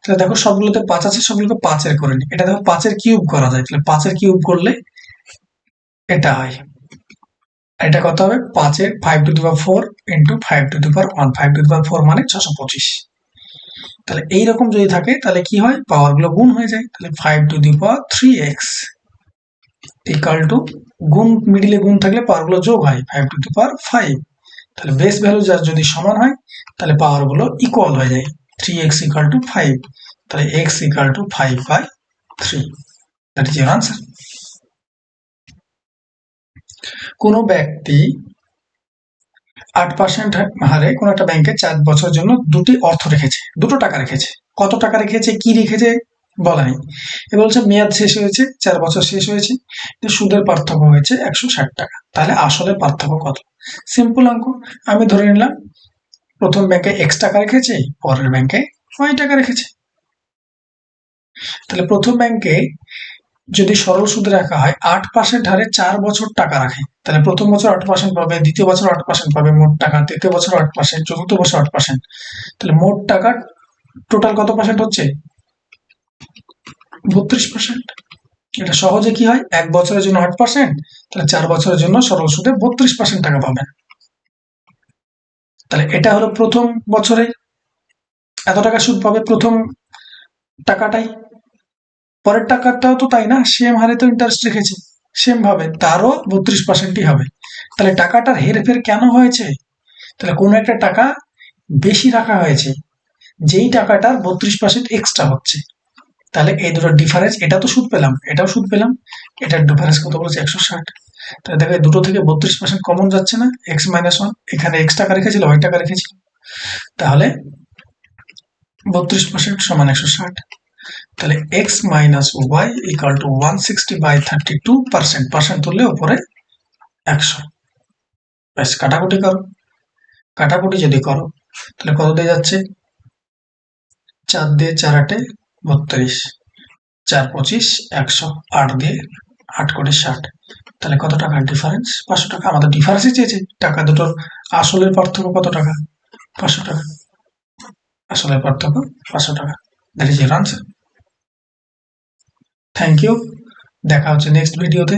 তাহলে দেখো সবগুলোতে 5 আছে, সবগুলোকে 5 এর করে নি। এটা দেখো 5 এর কিউব করা যায়, তাহলে 5 এর কিউব করলে এটা হয়, এটা কত হবে, 5 এর 5 to the power 4 into 5 to the power 1, 5 to the power 4 মানে 625। তাহলে এইরকম যদি থাকে তাহলে কি হয়, পাওয়ার গুলো গুণ হয়ে যায়, তাহলে 5 to the power 3x equal to, গুণ মিডিলে গুণ থাকলে পাওয়ার গুলো যোগ হয়, 5 টু দি পাওয়ার 5। তাহলে বেস ভ্যালু যার যদি সমান হয় তাহলে পাওয়ার গুলো ইকুয়াল হয়ে যায়, 3x ইকাল টু 5, তাহলে x equal to 5/3। That is your answer. কোন ব্যক্তি 8% হারে কোন একটা ব্যাংকে 4 বছরের জন্য দুটি অর্থ রেখেছে, দুটো টাকা রেখেছে। কত টাকা রেখেছে, কি রেখেছে বলা নেই। এবার বলছে মেয়াদ শেষ হয়েছে, 4 বছর শেষ হয়েছে, সুদের পার্থক্য হয়েছে 160 টাকা। তাহলে আসলে পার্থক্য কত? সিম্পল অঙ্ক, আমি ধরে নিলাম প্রথম ব্যাংকে x টাকা রেখেছে, পরের ব্যাংকে y টাকা রেখেছে। তাহলে প্রথম ব্যাংকে যদি সরল সুদে রাখা হয় 8% হারে 4 বছর টাকা রাখে, তাহলে প্রথম বছর 8% পাবে, দ্বিতীয় বছর 8% পাবে মোট টাকা, তৃতীয় বছর 8%, চতুর্থ বছর 8%। তাহলে মোট টাকার টোটাল কত পার্সেন্ট হচ্ছে, 32%। এটা সহজে কি হয়, এক বছরের জন্য 8%, তাহলে 4 বছরের জন্য সরল সুদে 32% টাকা পাবেন। তাহলে এটা হলো প্রথম বছরে এত টাকা সুদ পাবে, প্রথম টাকাটাই। পরের টাকাটাও তো তাই না, সেম হারে তো ইন্টারেস্ট রেখেছে, সেম ভাবে তারও 32%ই হবে। তাহলে টাকাটার হেরফের কেন হয়েছে, তাহলে কোনো একটা টাকা বেশি রাখা হয়েছে, যেই টাকাটার 32% এক্সট্রা হচ্ছে। তাহলে এই দুটোর ডিফারেন্স, এটা তো সুদ পেলাম, এটাও সুদ পেলাম, এটার ডিফারেন্স কত বলেছে 160। তাহলে দেখো দুটো থেকে 32% কমন যাচ্ছে না, x-1, এখানে x টাকা রেখেছিল, y টাকা রেখেছিল, তাহলে 32% সমান 160। তাহলে x minus Y equal to 160/32%, percent তুললে উপরে 100। ব্যাস কাটাকুটি করো, কাটাকুটি যদি করো তাহলে কত দিয়ে যাচ্ছে, 4 দিয়ে 4 8 32, 4 25 100, 8 দিয়ে 8 কোটি 60। তাহলে কত টাকার ডিফারেন্স, 500 টাকা। আমাদের ডিফারেন্সই চেয়েছে, টাকা দুটোর আসলের পার্থক্য কত টাকা, 500 টাকা। আসলের পার্থক্য 500 টাকা। That is your answer. Thank you, দেখা হচ্ছে নেক্সট ভিডিওতে।